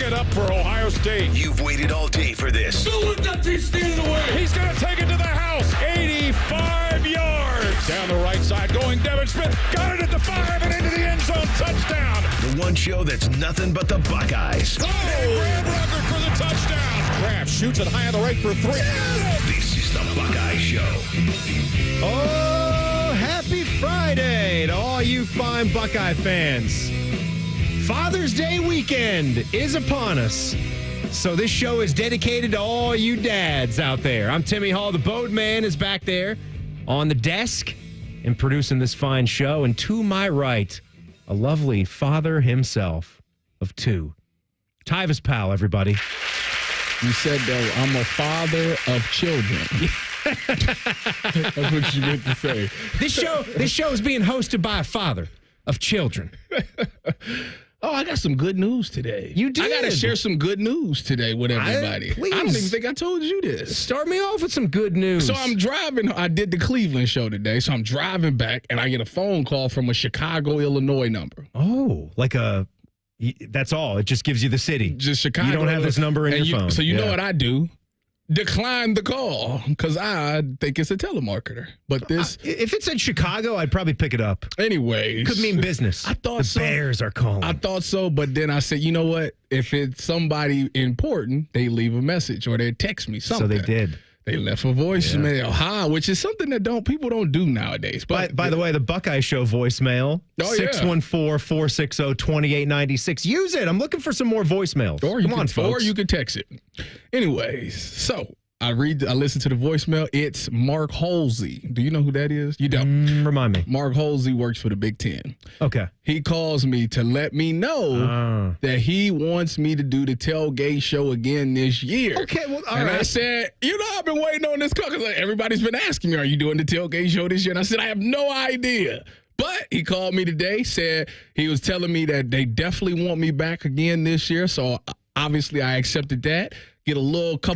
it up for Ohio State. You've waited all day for this. He's going to take it to the house. 85 yards. Down the right side going Devin Smith. Got it at the 5 and into the end zone. Touchdown. The one show that's nothing but the Buckeyes. Oh, Graham Rucker for the touchdown. Graham shoots it high on the right for 3. This is the Buckeye Show. Oh, happy Friday to all you fine Buckeye fans. Father's Day weekend is upon us. So this show is dedicated to all you dads out there. I'm Timmy Hall. The boatman is back there on the desk and producing this fine show. And to my right, a lovely father himself of 2. Tyvis Powell, everybody. You said that I'm a father of children. That's what you meant to say. This show is being hosted by a father of children. Oh, I got some good news today. You did. I got to share some good news today with everybody. I don't even think I told you this. Start me off with some good news. So I'm driving. I did the Cleveland show today. So I'm driving back, and I get a phone call from a Chicago, Illinois number. Oh, that's all. It just gives you the city. Just Chicago. You don't have this number in your phone. So you know what I do? Decline the call because I think it's a telemarketer. But this, if it said Chicago, I'd probably pick it up. Anyways, could mean business. I thought the Bears are calling. I thought so, but then I said, you know what? If it's somebody important, they leave a message or they text me something. So they did. They left a voicemail, which is something that people don't do nowadays. But by the way, the Buckeye Show voicemail, 614-460-2896. Use it. I'm looking for some more voicemails. Come on, folks. Or you can text it. Anyways, so I listen to the voicemail. It's Mark Halsey. Do you know who that is? You don't. Remind me. Mark Halsey works for the Big Ten. Okay. He calls me to let me know that he wants me to do the tailgate show again this year. Okay, well, all right. right. I said, I've been waiting on this call because everybody's been asking me, are you doing the tailgate show this year? And I said, I have no idea. But he called me today, said he was telling me that they definitely want me back again this year. So obviously I accepted that. Get a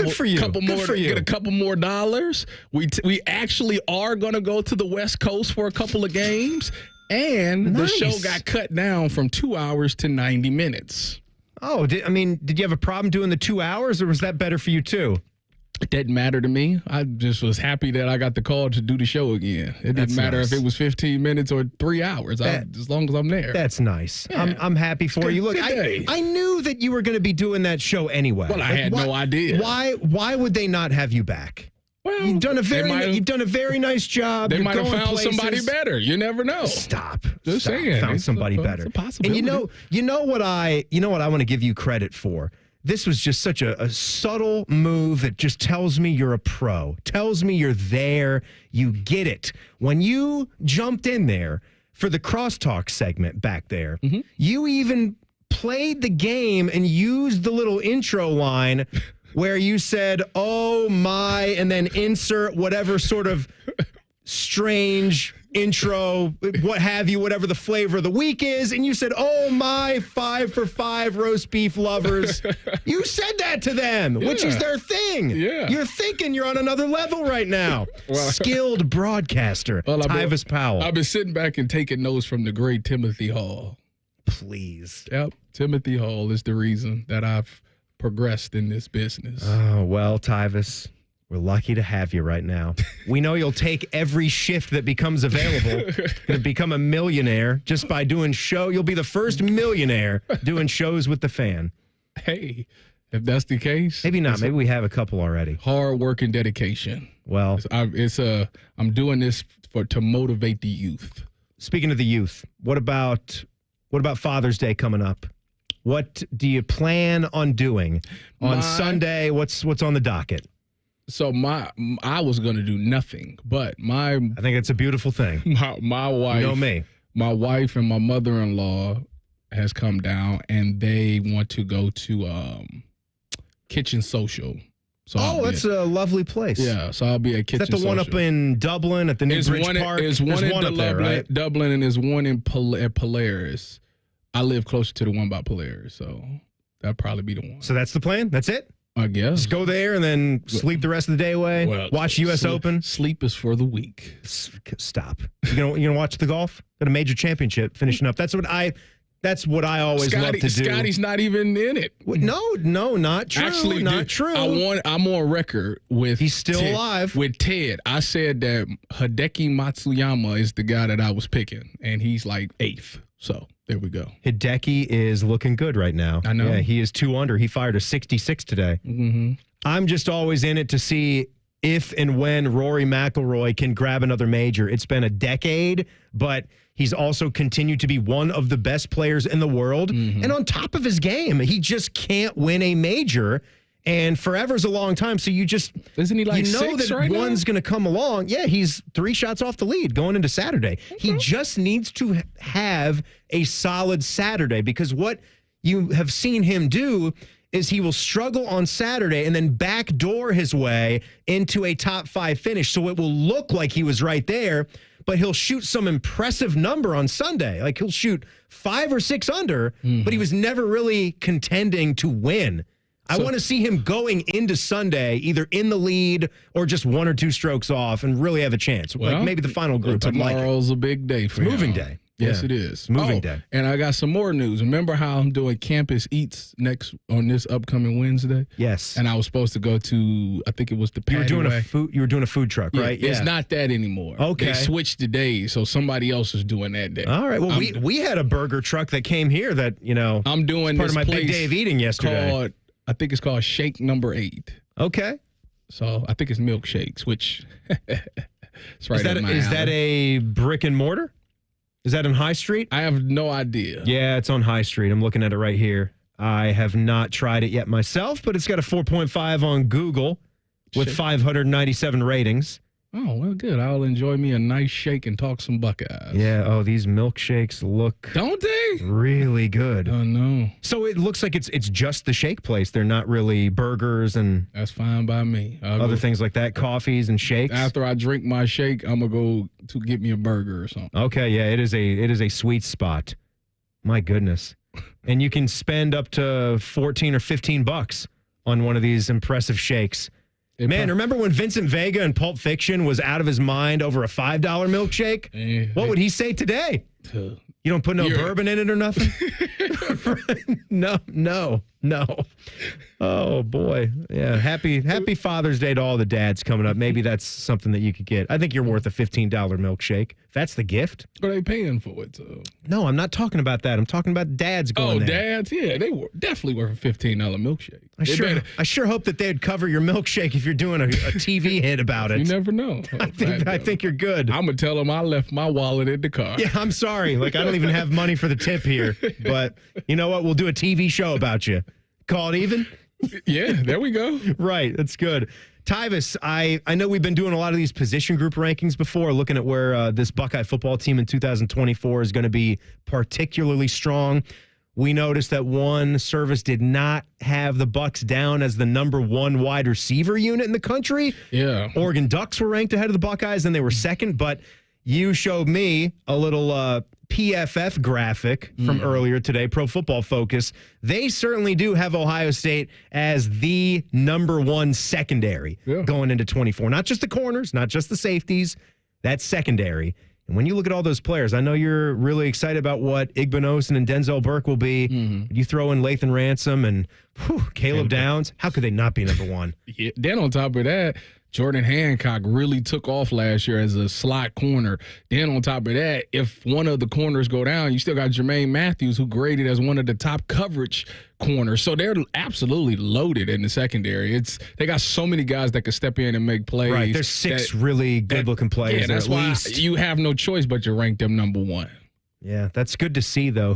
couple more dollars. We actually are going to go to the West Coast for a couple of games. And the show got cut down from 2 hours to 90 minutes. Oh, did you have a problem doing the 2 hours, or was that better for you too? It didn't matter to me. I just was happy that I got the call to do the show again. It didn't matter if it was 15 minutes or 3 hours, as long as I'm there. That's nice. Yeah. I'm happy for you. Look, I knew that you were going to be doing that show anyway. Well, I had no idea. Why would they not have you back? Well, you've done a very nice job. They might have found somebody better. You never know. Stop. Just saying. Found somebody better. It's a possibility. And you know what I want to give you credit for? This was just such a subtle move that just tells me you're a pro, tells me you're there, you get it. When you jumped in there for the crosstalk segment back there, you even played the game and used the little intro line where you said, oh my, and then insert whatever sort of strange intro, what have you, whatever the flavor of the week is, and you said, oh my 5 for 5 roast beef lovers. You said that to them, which is their thing. Yeah. You're thinking you're on another level right now. Skilled broadcaster, Tyvis Powell. I've been sitting back and taking notes from the great Timothy Hall. Please. Yep, Timothy Hall is the reason that I've progressed in this business. Oh, well, Tyvis, we're lucky to have you right now. We know you'll take every shift that becomes available to become a millionaire just by doing show. You'll be the first millionaire doing shows with the fan. Hey, if that's the case. Maybe not. Maybe we have a couple already. Hard work and dedication. Well, I'm doing this to motivate the youth. Speaking of the youth, what about Father's Day coming up? What do you plan on doing on Sunday? What's on the docket? So I was going to do nothing, but I think it's a beautiful thing. My wife, you know me. My wife and my mother-in-law has come down, and they want to go to Kitchen Social. So that's a lovely place. Yeah, so I'll be at Kitchen Social. Is that the one up in Dublin at the New Bridge Park? There's one in up there, right? Dublin, and there's one at Polaris. I live closer to the one by Polaris, so that'd probably be the one. So that's the plan? That's it? I guess. Just go there and then sleep the rest of the day away? Watch U.S. Open? Sleep is for the weak. Stop. You gonna watch the golf? Got a major championship finishing up. That's what That's what I always love to do. Scotty's not even in it. No, not true. Actually, not true. I'm on record with He's still alive. With Ted, I said that Hideki Matsuyama is the guy that I was picking, and he's like 8th. So there we go. Hideki is looking good right now. I know. Yeah, he is 2 under. He fired a 66 today. Mm-hmm. I'm just always in it to see if and when Rory McIlroy can grab another major. It's been a decade, but he's also continued to be one of the best players in the world. Mm-hmm. And on top of his game, he just can't win a major. And forever's a long time. So isn't he like 6 that right one's going to come along. Yeah, he's 3 shots off the lead going into Saturday. Okay. He just needs to have a solid Saturday, because what you have seen him do is he will struggle on Saturday and then backdoor his way into a top 5 finish. So it will look like he was right there, but he'll shoot some impressive number on Sunday. Like he'll shoot 5 or 6 under, but he was never really contending to win. I want to see him going into Sunday either in the lead or just 1 or 2 strokes off and really have a chance. Well, like maybe the final group. Tomorrow's a big day for him. Moving day. Yes, Yeah. it is. Moving day. And I got some more news. Remember how I'm doing Campus Eats on this upcoming Wednesday? Yes. And I was supposed to go to, I think it was the You Patty were doing Way. you were doing a food truck, right? It's not that anymore. Okay. They switched the days, so somebody else is doing that day. All right. Well, we had a burger truck that came here that, I'm doing part this of my big day of eating yesterday. I think it's called Shake Number 8. Okay. So I think it's milkshakes, which it's right up my Is alley. that a brick and mortar? Is that on High Street? I have no idea. Yeah, it's on High Street. I'm looking at it right here. I have not tried it yet myself, but it's got a 4.5 on Google with 597 ratings. Oh, well, good. I'll enjoy me a nice shake and talk some Buckeyes. Yeah. Oh, these milkshakes look Don't they? really good. Oh, no. So it looks like it's just the shake place. They're not really burgers and That's fine by me. other things like that, coffees and shakes. After I drink my shake, I'm going to go to get me a burger or something. Okay, yeah, it is a sweet spot. My goodness. And you can spend up to $14 or $15 on one of these impressive shakes. Man, remember when Vincent Vega in Pulp Fiction was out of his mind over a $5 milkshake? What would he say today? You don't put no bourbon in it or nothing? No. Oh, boy. Yeah, happy Father's Day to all the dads coming up. Maybe that's something that you could get. I think you're worth a $15 milkshake. If that's the gift. Are they paying for it, so? No, I'm not talking about that. I'm talking about dads going there. Dads? Yeah, they were definitely worth a $15 milkshake. I sure hope that they'd cover your milkshake if you're doing a TV hit about it. You never know. I think you're good. I'm going to tell them I left my wallet in the car. Yeah, I'm sorry. Like, I don't even have money for the tip here. But you know what? We'll do a TV show about you. Call it even? Yeah, there we go. Right. That's good. Tyvis, I know we've been doing a lot of these position group rankings before, looking at where this Buckeye football team in 2024 is going to be particularly strong. We noticed that one service did not have the Bucks down as the number 1 wide receiver unit in the country. Yeah. Oregon Ducks were ranked ahead of the Buckeyes, and they were second, but you showed me a little PFF graphic from earlier today, Pro Football Focus. They certainly do have Ohio State as the number 1 secondary going into 24. Not just the corners, not just the safeties. That's secondary. And when you look at all those players, I know you're really excited about what Igbenogson and Denzel Burke will be. You throw in Lathan Ransom and Caleb Downs. How could they not be number 1? Yeah. Then on top of that, Jordan Hancock really took off last year as a slot corner. Then on top of that, if one of the corners go down, you still got Jermaine Matthews, who graded as one of the top coverage corners. So they're absolutely loaded in the secondary. They got so many guys that can step in and make plays. Right, there's 6 really good-looking players. Yeah, that's why you have no choice but to rank them number 1. Yeah, that's good to see, though.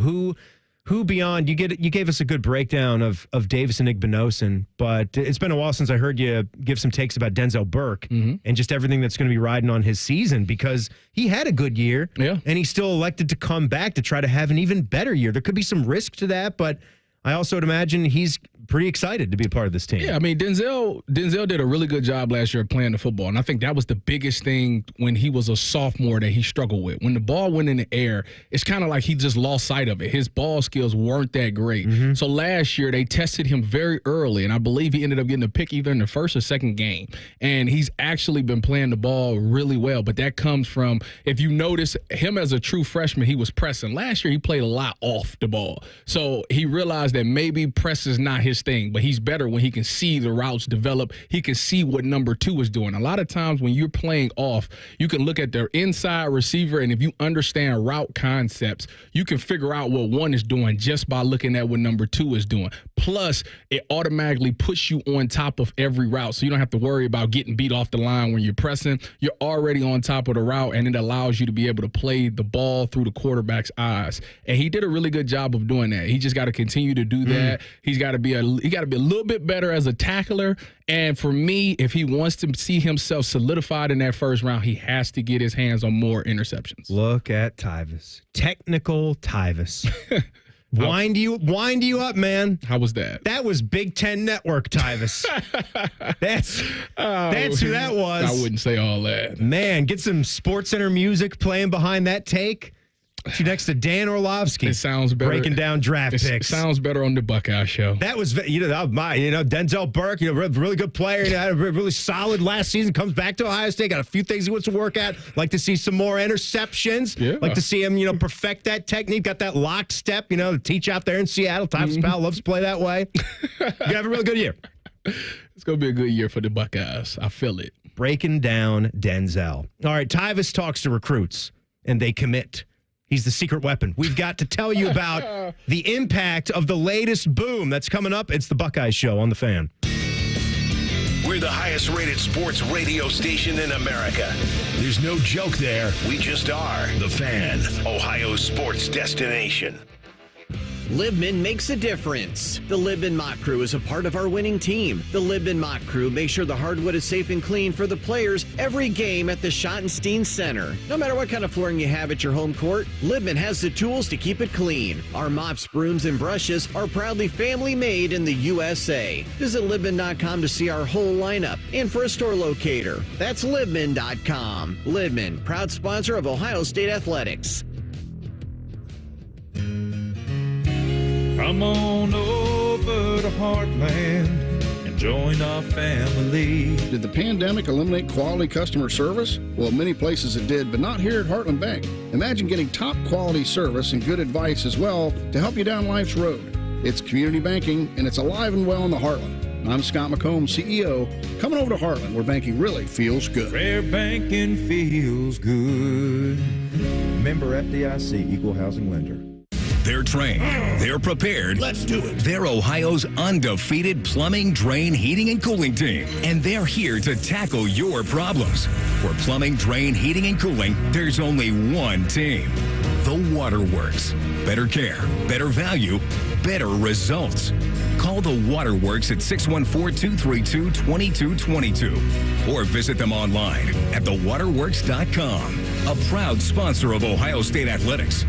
Who beyond, you gave us a good breakdown of Davis and Igbenogson, but it's been a while since I heard you give some takes about Denzel Burke and just everything that's going to be riding on his season, because he had a good year and he still elected to come back to try to have an even better year. There could be some risk to that, but I also would imagine he's pretty excited to be a part of this team. Yeah, I mean, Denzel did a really good job last year playing the football, and I think that was the biggest thing when he was a sophomore that he struggled with. When the ball went in the air, it's kind of like he just lost sight of it. His ball skills weren't that great. Mm-hmm. So last year, they tested him very early, and I believe he ended up getting a pick either in the first or second game. And he's actually been playing the ball really well, but that comes from, if you notice, him as a true freshman, he was pressing. Last year, he played a lot off the ball. So he realized that maybe press is not his thing, but he's better when he can see the routes develop. He can see what number 2 is doing. A lot of times when you're playing off, you can look at their inside receiver, and if you understand route concepts, you can figure out what 1 is doing just by looking at what number 2 is doing. Plus, it automatically puts you on top of every route, so you don't have to worry about getting beat off the line when you're pressing. You're already on top of the route, and it allows you to be able to play the ball through the quarterback's eyes. And he did a really good job of doing that. He just got to continue to do that. He's got to be a little bit better as a tackler. And for me, if he wants to see himself solidified in that first round, he has to get his hands on more interceptions. Look at Tyvis. Technical Tyvis. Wind you up, man. How was that? That was Big Ten Network Tyvis. That's who that was. I wouldn't say all that. Man, get some SportsCenter music playing behind that take. You next to Dan Orlovsky. It sounds better. Breaking down draft picks. It sounds better on the Buckeye show. That was, Denzel Burke, really good player. Had a really solid last season. Comes back to Ohio State. Got a few things he wants to work at. Like to see some more interceptions. Yeah. Like to see him, perfect that technique. Got that lockstep, to teach out there in Seattle. Tyvis Powell loves to play that way. You have a really good year. It's going to be a good year for the Buckeyes. I feel it. Breaking down Denzel. All right, Tyvis talks to recruits, and they commit. He's the secret weapon. We've got to tell you about the impact of the latest boom that's coming up. It's the Buckeye Show on The Fan. We're the highest rated sports radio station in America. There's no joke there. We just are. The Fan, Ohio's sports destination. Libman makes a difference. The Libman Mock Crew is a part of our winning team. The Libman Mock Crew makes sure the hardwood is safe and clean for the players every game at the Schottenstein Center. No matter what kind of flooring you have at your home court, Libman has the tools to keep it clean. Our mops, brooms, and brushes are proudly family made in the USA. Visit Libman.com to see our whole lineup and for a store locator. That's Libman.com. Libman, proud sponsor of Ohio State Athletics. Come on over to Hartland and join our family. Did the pandemic eliminate quality customer service? Well, many places it did, but not here at Heartland Bank. Imagine getting top quality service and good advice as well to help you down life's road. It's community banking, and it's alive and well in the Heartland. I'm Scott McComb, CEO. Coming over to Heartland, where banking really feels good. Fair banking feels good. Member FDIC, Equal Housing Lender. They're trained. They're prepared. Let's do it. They're Ohio's undefeated plumbing, drain, heating, and cooling team. And they're here to tackle your problems. For plumbing, drain, heating, and cooling, there's only one team. The Waterworks. Better care, better value, better results. Call the Waterworks at 614-232-2222 or visit them online at thewaterworks.com. A proud sponsor of Ohio State Athletics.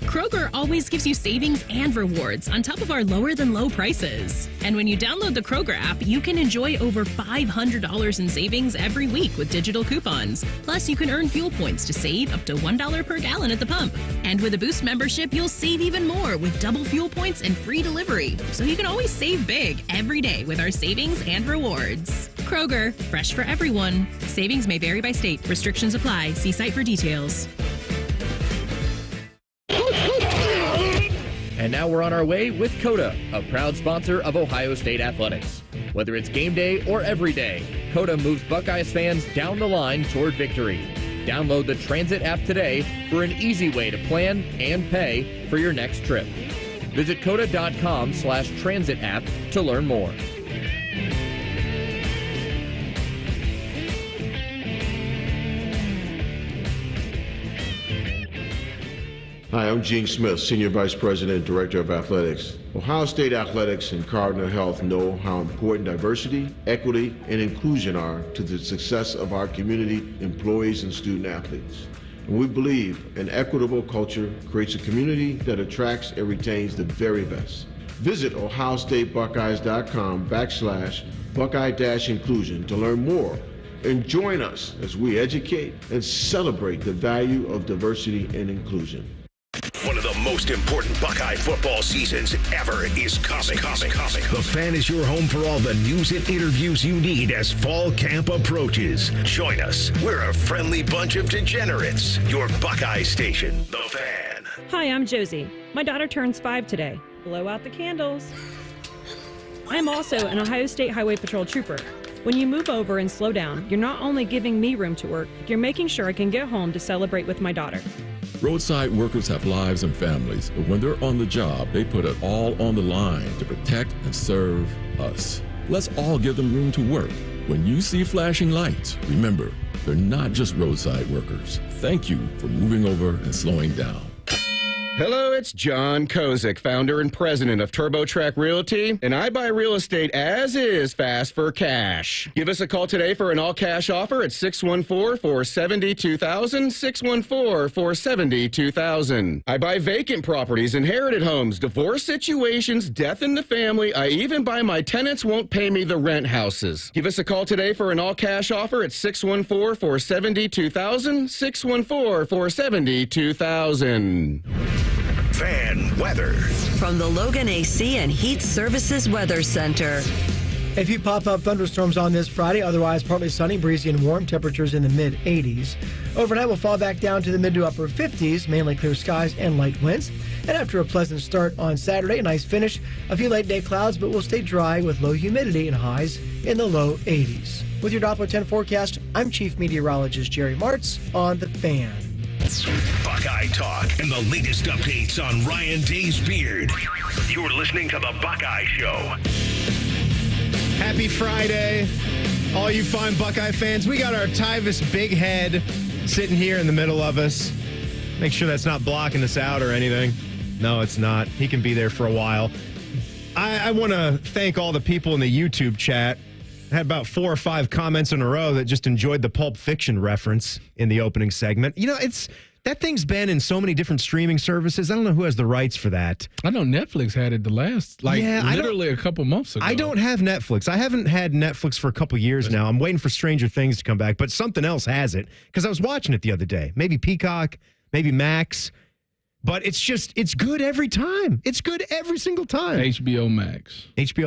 Kroger always gives you savings and rewards on top of our lower than low prices. And when you download the Kroger app, you can enjoy over $500 in savings every week with digital coupons. Plus, you can earn fuel points to save up to $1 per gallon at the pump. And with a Boost membership, you'll save even more with double fuel points and free delivery. So you can always save big every day with our savings and rewards. Kroger, fresh for everyone. Savings may vary by state. Restrictions apply. See site for details. And now we're on our way with Coda, a proud sponsor of Ohio State Athletics. Whether it's game day or every day, Coda moves Buckeyes fans down the line toward victory. Download the Transit app today for an easy way to plan and pay for your next trip. Visit coda.com/transit app to learn more. Hi, I'm Gene Smith, Senior Vice President and Director of Athletics. Ohio State Athletics and Cardinal Health know how important diversity, equity, and inclusion are to the success of our community, employees, and student athletes. And we believe an equitable culture creates a community that attracts and retains the very best. Visit ohiostatebuckeyes.com/Buckeye-inclusion to learn more and join us as we educate and celebrate the value of diversity and inclusion. One of the most important Buckeye football seasons ever is coming. The Fan is your home for all the news and interviews you need as fall camp approaches. Join us. We're a friendly bunch of degenerates. Your Buckeye station, The Fan. Hi, I'm Josie. My daughter turns 5 today. Blow out the candles. I'm also an Ohio State Highway Patrol trooper. When you move over and slow down, you're not only giving me room to work, you're making sure I can get home to celebrate with my daughter. Roadside workers have lives and families, but when they're on the job, they put it all on the line to protect and serve us. Let's all give them room to work. When you see flashing lights, remember, they're not just roadside workers. Thank you for moving over and slowing down. Hello, it's John Kozik, founder and president of TurboTrack Realty, and I buy real estate as is fast for cash. Give us a call today for an all-cash offer at 614-470-2000, 614-470-2000. I buy vacant properties, inherited homes, divorce situations, death in the family. I even buy my tenants won't pay me the rent houses. Give us a call today for an all-cash offer at 614-470-2000, 614-470-2000. Fan weather. From the Logan AC and Heat Services Weather Center. A few pop-up thunderstorms on this Friday, otherwise partly sunny, breezy, and warm. Temperatures in the mid-80s. Overnight, we'll fall back down to the mid to upper 50s, mainly clear skies and light winds. And after a pleasant start on Saturday, a nice finish. A few late-day clouds, but we'll stay dry with low humidity and highs in the low 80s. With your Doppler 10 forecast, I'm Chief Meteorologist Jerry Martz on The Fan. Buckeye Talk and the latest updates on Ryan Day's beard. You're listening to The Buckeye Show. Happy Friday, all you fine Buckeye fans. We got our Tyvis big head sitting here in the middle of us. Make sure that's not blocking us out or anything. No, it's not. He can be there for a while. I want to thank all the people in the YouTube chat. I had about 4 or 5 comments in a row that just enjoyed the Pulp Fiction reference in the opening segment. You know, that thing's been in so many different streaming services. I don't know who has the rights for that. I know Netflix had it literally a couple months ago. I don't have Netflix. I haven't had Netflix for a couple years now. I'm waiting for Stranger Things to come back, but something else has it because I was watching it the other day. Maybe Peacock, maybe Max. But it's good every time. It's good every single time. HBO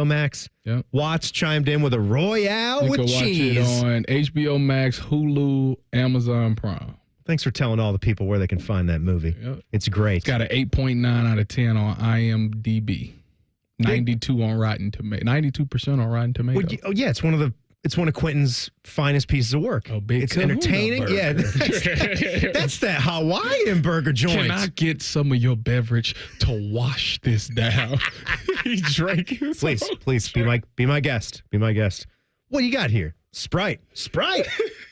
Max. Yep. Watts chimed in with a Royale with cheese. Watch it on HBO Max, Hulu, Amazon Prime. Thanks for telling all the people where they can find that movie. Yep. It's great. It's got an 8.9 out of 10 on IMDb. 92% on Rotten Tomatoes. Well, yeah, it's one of Quentin's finest pieces of work. It's entertaining. Yeah, that's that Hawaiian burger joint. Can I get some of your beverage to wash this down? He drank his Please be my guest. Be my guest. What do you got here? Sprite.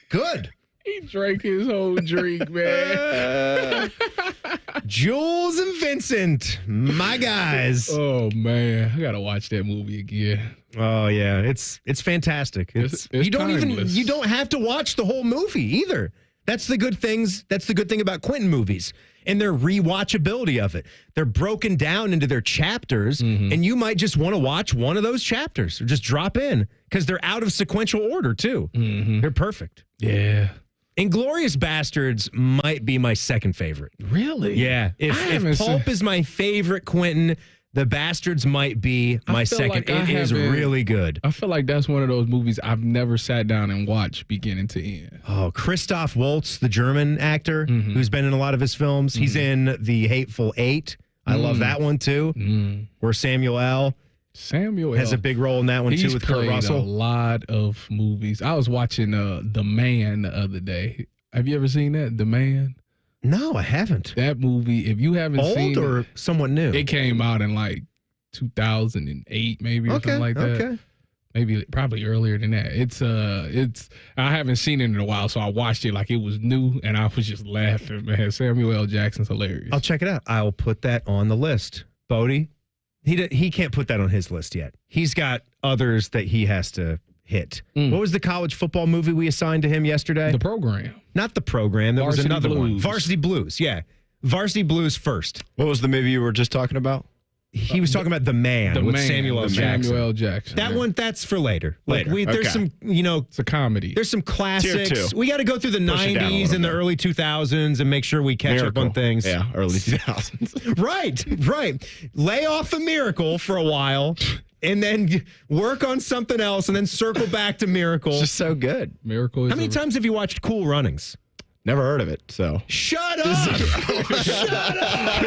Good. He drank his whole drink, man. Jules and Vincent, my guys. Oh man, I gotta watch that movie again. Oh yeah, it's fantastic. It's you timeless. don't have to watch the whole movie either. That's the good thing about Quentin movies and their rewatchability of it. They're broken down into their chapters, and you might just want to watch one of those chapters or just drop in because they're out of sequential order too. They're perfect. Yeah. Inglourious Bastards might be my second favorite. Really? Yeah. If Pulp is my favorite Quentin, The Bastards might be my second. It is really good. I feel like that's one of those movies I've never sat down and watched beginning to end. Oh, Christoph Waltz, the German actor who's been in a lot of his films. He's in The Hateful Eight. I love that one too. Where Samuel L. has a big role in that one too with Kurt Russell. A lot of movies. I was watching The Man the other day. Have you ever seen that? The Man? No, I haven't. That movie, if you haven't seen it. Old or somewhat new? It came out in like 2008 maybe or something like that. Okay. Maybe probably earlier than that. It's I haven't seen it in a while, so I watched it like it was new and I was just laughing, man. Samuel L. Jackson's hilarious. I'll check it out. I'll put that on the list. Bodie? He can't put that on his list yet. He's got others that he has to hit. What was the college football movie we assigned to him yesterday? The Program. Not The Program. There was Varsity another one. Blues. Varsity Blues, yeah. Varsity Blues first. What was the movie you were just talking about? He was talking about The Man with Samuel L. Jackson. Samuel L. Jackson. That one, that's for later. Later, There's okay. some, It's a comedy. there's some classics. Tier 2. We got to go through the Push it down a 90s little and the bit. early 2000s and make sure we catch up on things. Yeah, early 2000s. Right. Lay off a Miracle for a while and then work on something else and then circle back to Miracle. It's just so good. Miracle is How many times have you watched Cool Runnings? Never heard of it, so. Shut up! Shut up!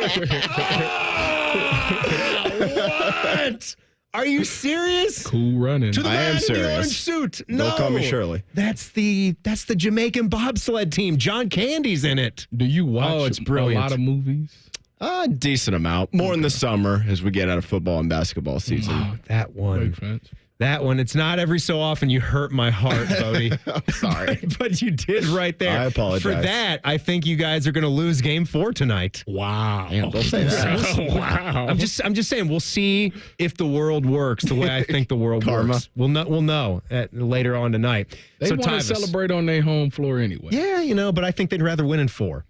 What? Are you serious? Cool Running. To the I man am in the serious. orange suit. No. Don't call me Shirley. That's the Jamaican bobsled team. John Candy's in it. Do you watch Oh, it's brilliant. a lot of movies? A decent amount. More in the summer as we get out of football and basketball season. Oh, that one. Makes sense. That one. It's not every so often you hurt my heart, Bodie. I'm sorry. But you did right there. I apologize. For that, I think you guys are going to lose Game 4 tonight. Wow. Damn, don't say that. Wow. I'm just saying. We'll see if the world works the way I think the world Karma. works. We'll know later on tonight. They so want to Tyvis, celebrate on their home floor anyway. Yeah, but I think they'd rather win in 4.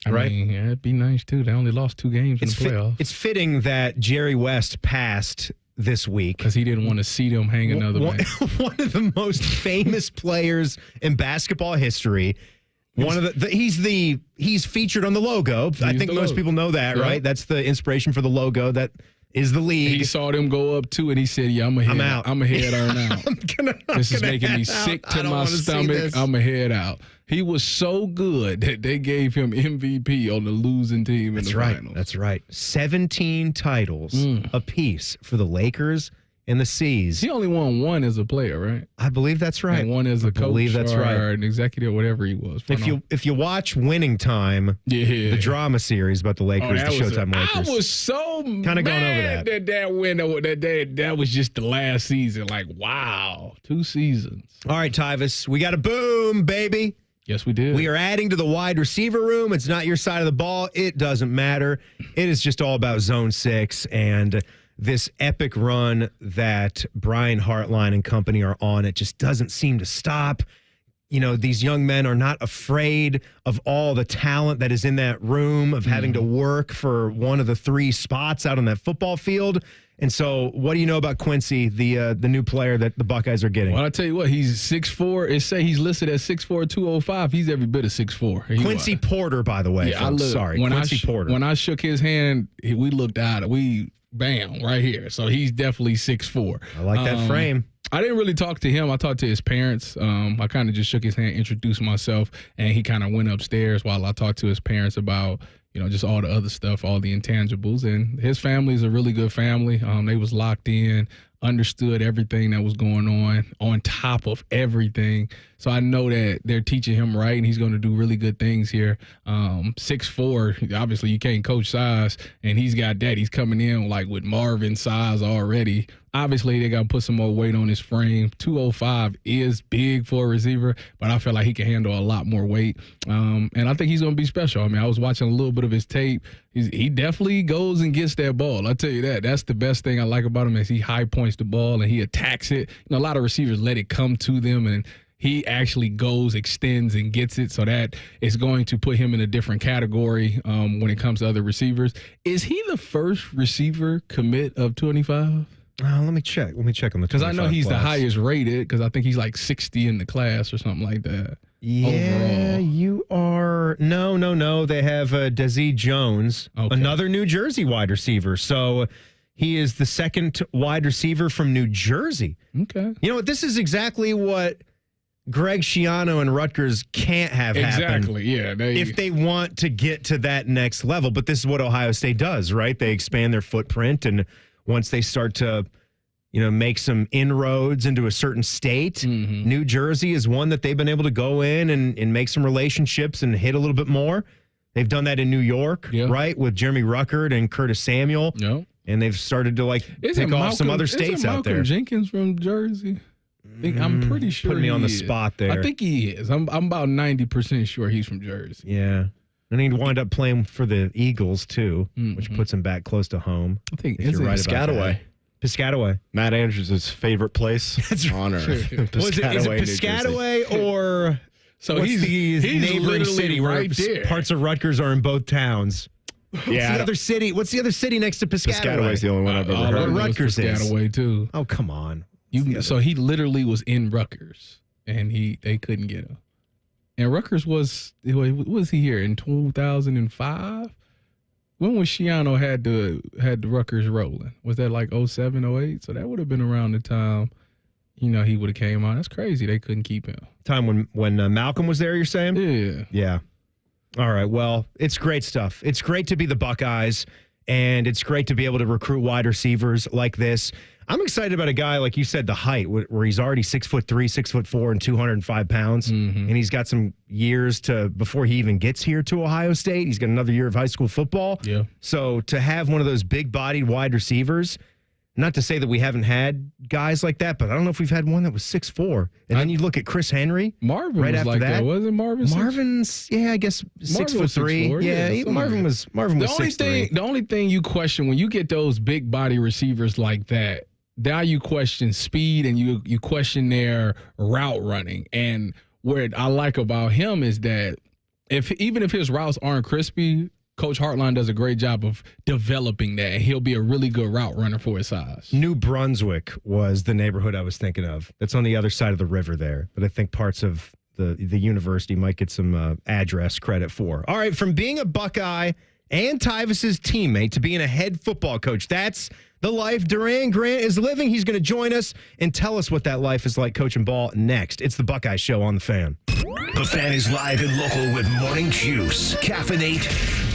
I mean, yeah, it'd be nice too. They only lost 2 games in the playoffs. It's fitting that Jerry West passed this week because he didn't want to see them hang another man. One of the most famous players in basketball history. One of he's featured on the logo. I think most people know that, Yeah. right? That's the inspiration for the logo. That is the league. He saw them go up 2 and he said, "Yeah, I'm out. I'm a head on out. This is making me head out. sick I to don't my wanna see stomach. this." I'm a head out." He was so good that they gave him MVP on the losing team in the finals. That's right. 17 titles apiece for the Lakers and the C's. He only won 1 as a player, right? I believe that's right. And 1 as a coach, believe that's or right. an executive, whatever he was. If you watch Winning Time, the drama series about the Lakers, the Showtime Lakers, I was so Kinda going over that. that window that was just the last season. Like, wow, 2 seasons. All right, Tyvis, we got a boom, baby. Yes, we did. We are adding to the wide receiver room. It's not your side of the ball. It doesn't matter. It is just all about Zone 6 and this epic run that Brian Hartline and company are on. It just doesn't seem to stop. You know, these young men are not afraid of all the talent that is in that room, of having to work for one of the 3 spots out on that football field. And so, what do you know about Quincy, the new player that the Buckeyes are getting? Well, I tell you what, he's 6'4". It say he's listed at 6'4", 205. He's every bit of 6'4". Quincy Porter, by the way. Yeah, folks. Sorry, Quincy Porter. When I shook his hand, we looked out. Bam, right here. So he's definitely 6'4". I like that frame. I didn't really talk to him. I talked to his parents. I kind of just shook his hand, introduced myself, and he kind of went upstairs while I talked to his parents about, just all the other stuff, all the intangibles. And his family is a really good family. They was locked in, understood everything that was going on top of everything. So I know that they're teaching him right, and he's going to do really good things here. 6'4", obviously you can't coach size, and he's got that. He's coming in like with Marvin size already. Obviously, they got to put some more weight on his frame. 205 is big for a receiver, but I feel like he can handle a lot more weight. And I think he's going to be special. I mean, I was watching a little bit of his tape. He definitely goes and gets that ball. I tell you that. That's the best thing I like about him is he high points the ball and he attacks it. A lot of receivers let it come to them, and he actually goes, extends, and gets it. So that is going to put him in a different category when it comes to other receivers. Is he the first receiver commit of 25? Let me check. Let me check on the 25 because I know he's class. the highest rated because I think he's like 60 in the class or something like that. Yeah, overall. you are. No. They have Desi Jones, another New Jersey wide receiver. So he is the second wide receiver from New Jersey. Okay. You know what? This is exactly what Greg Schiano and Rutgers can't have happen. Exactly, yeah. If they want to get to that next level. But this is what Ohio State does, right? They expand their footprint, and once they start to make some inroads into a certain state, New Jersey is one that they've been able to go in and make some relationships and hit a little bit more. They've done that in New York, right, with Jeremy Ruckert and Curtis Samuel. Yep. And they've started to pick off some other states out there. Jenkins from Jersey? I'm pretty sure Putting me on the is. spot there. I think he is. I'm about 90% sure he's from Jersey. Yeah. And he wound up playing for the Eagles, too, which puts him back close to home. I think you're right about Piscataway. that. Piscataway. Matt Andrews' favorite place. That's on Earth. is it Piscataway or So what's he's neighboring literally city right where there. parts of Rutgers are in both towns? Yeah. What's the other city next to Piscataway? Piscataway's the only one I've ever heard. Rutgers is. Piscataway too. Oh, come on. So he literally was in Rutgers, and they couldn't get him. And Rutgers was he here in 2005? When was Shiano had the Rutgers rolling? Was that like 07, 08? So that would have been around the time, he would have came on. That's crazy. They couldn't keep him. Time when Malcolm was there, you're saying? Yeah. Yeah. All right. Well, it's great stuff. It's great to be the Buckeyes, and it's great to be able to recruit wide receivers like this. I'm excited about a guy, like you said, the height, where he's already 6'3", 6'4", and 205 pounds. And he's got some years before he even gets here to Ohio State. He's got another year of high school football. Yeah. So to have one of those big-bodied wide receivers, not to say that we haven't had guys like that, but I don't know if we've had one that was 6'4". And then you look at Chris Henry. Marvin right was after like that. Wasn't Marvin? Marvin's, I guess 6'3". Yeah, Marvin was 6'3". The only thing you question when you get those big body receivers like that, now you question speed and you question their route running. And what I like about him is that even if his routes aren't crispy, Coach Hartline does a great job of developing that, and he'll be a really good route runner for his size. New Brunswick was the neighborhood I was thinking of. That's on the other side of the river there, but I think parts of the university might get some address credit for. All right, from being a Buckeye and Tyvis's teammate to being a head football coach, that's the life Doran Grant is living. He's going to join us and tell us what that life is like coaching ball next. It's the Buckeye Show on The Fan. The Fan is live and local with Morning Juice, Caffeinate,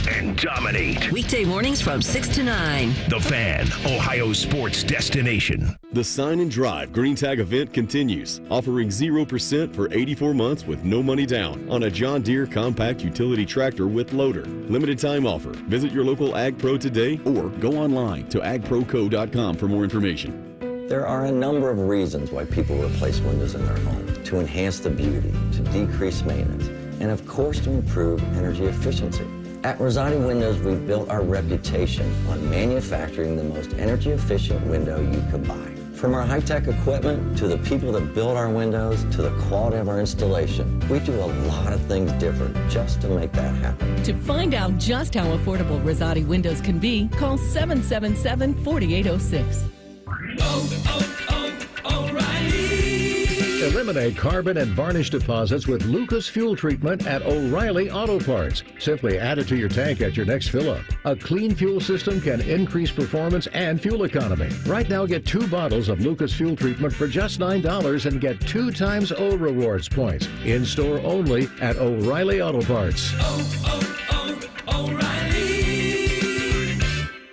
and Dominate. Weekday mornings from 6 to 9. The Fan, Ohio sports destination. The Sign and Drive Green Tag event continues, offering 0% for 84 months with no money down on a John Deere compact utility tractor with loader. Limited time offer. Visit your local Ag Pro today or go online to agproco.com for more information. There are a number of reasons why people replace windows in their home: to enhance the beauty, to decrease maintenance, and of course to improve energy efficiency. At Rosati Windows, we've built our reputation on manufacturing the most energy efficient window you could buy. From our high-tech equipment, to the people that build our windows, to the quality of our installation, we do a lot of things different just to make that happen. To find out just how affordable Rosati Windows can be, call 777-4806. Eliminate carbon and varnish deposits with Lucas Fuel Treatment at O'Reilly Auto Parts. Simply add it to your tank at your next fill-up. A clean fuel system can increase performance and fuel economy. Right now, get 2 bottles of Lucas Fuel Treatment for just $9 and get 2 times O Rewards points. In-store only at O'Reilly Auto Parts. O'Reilly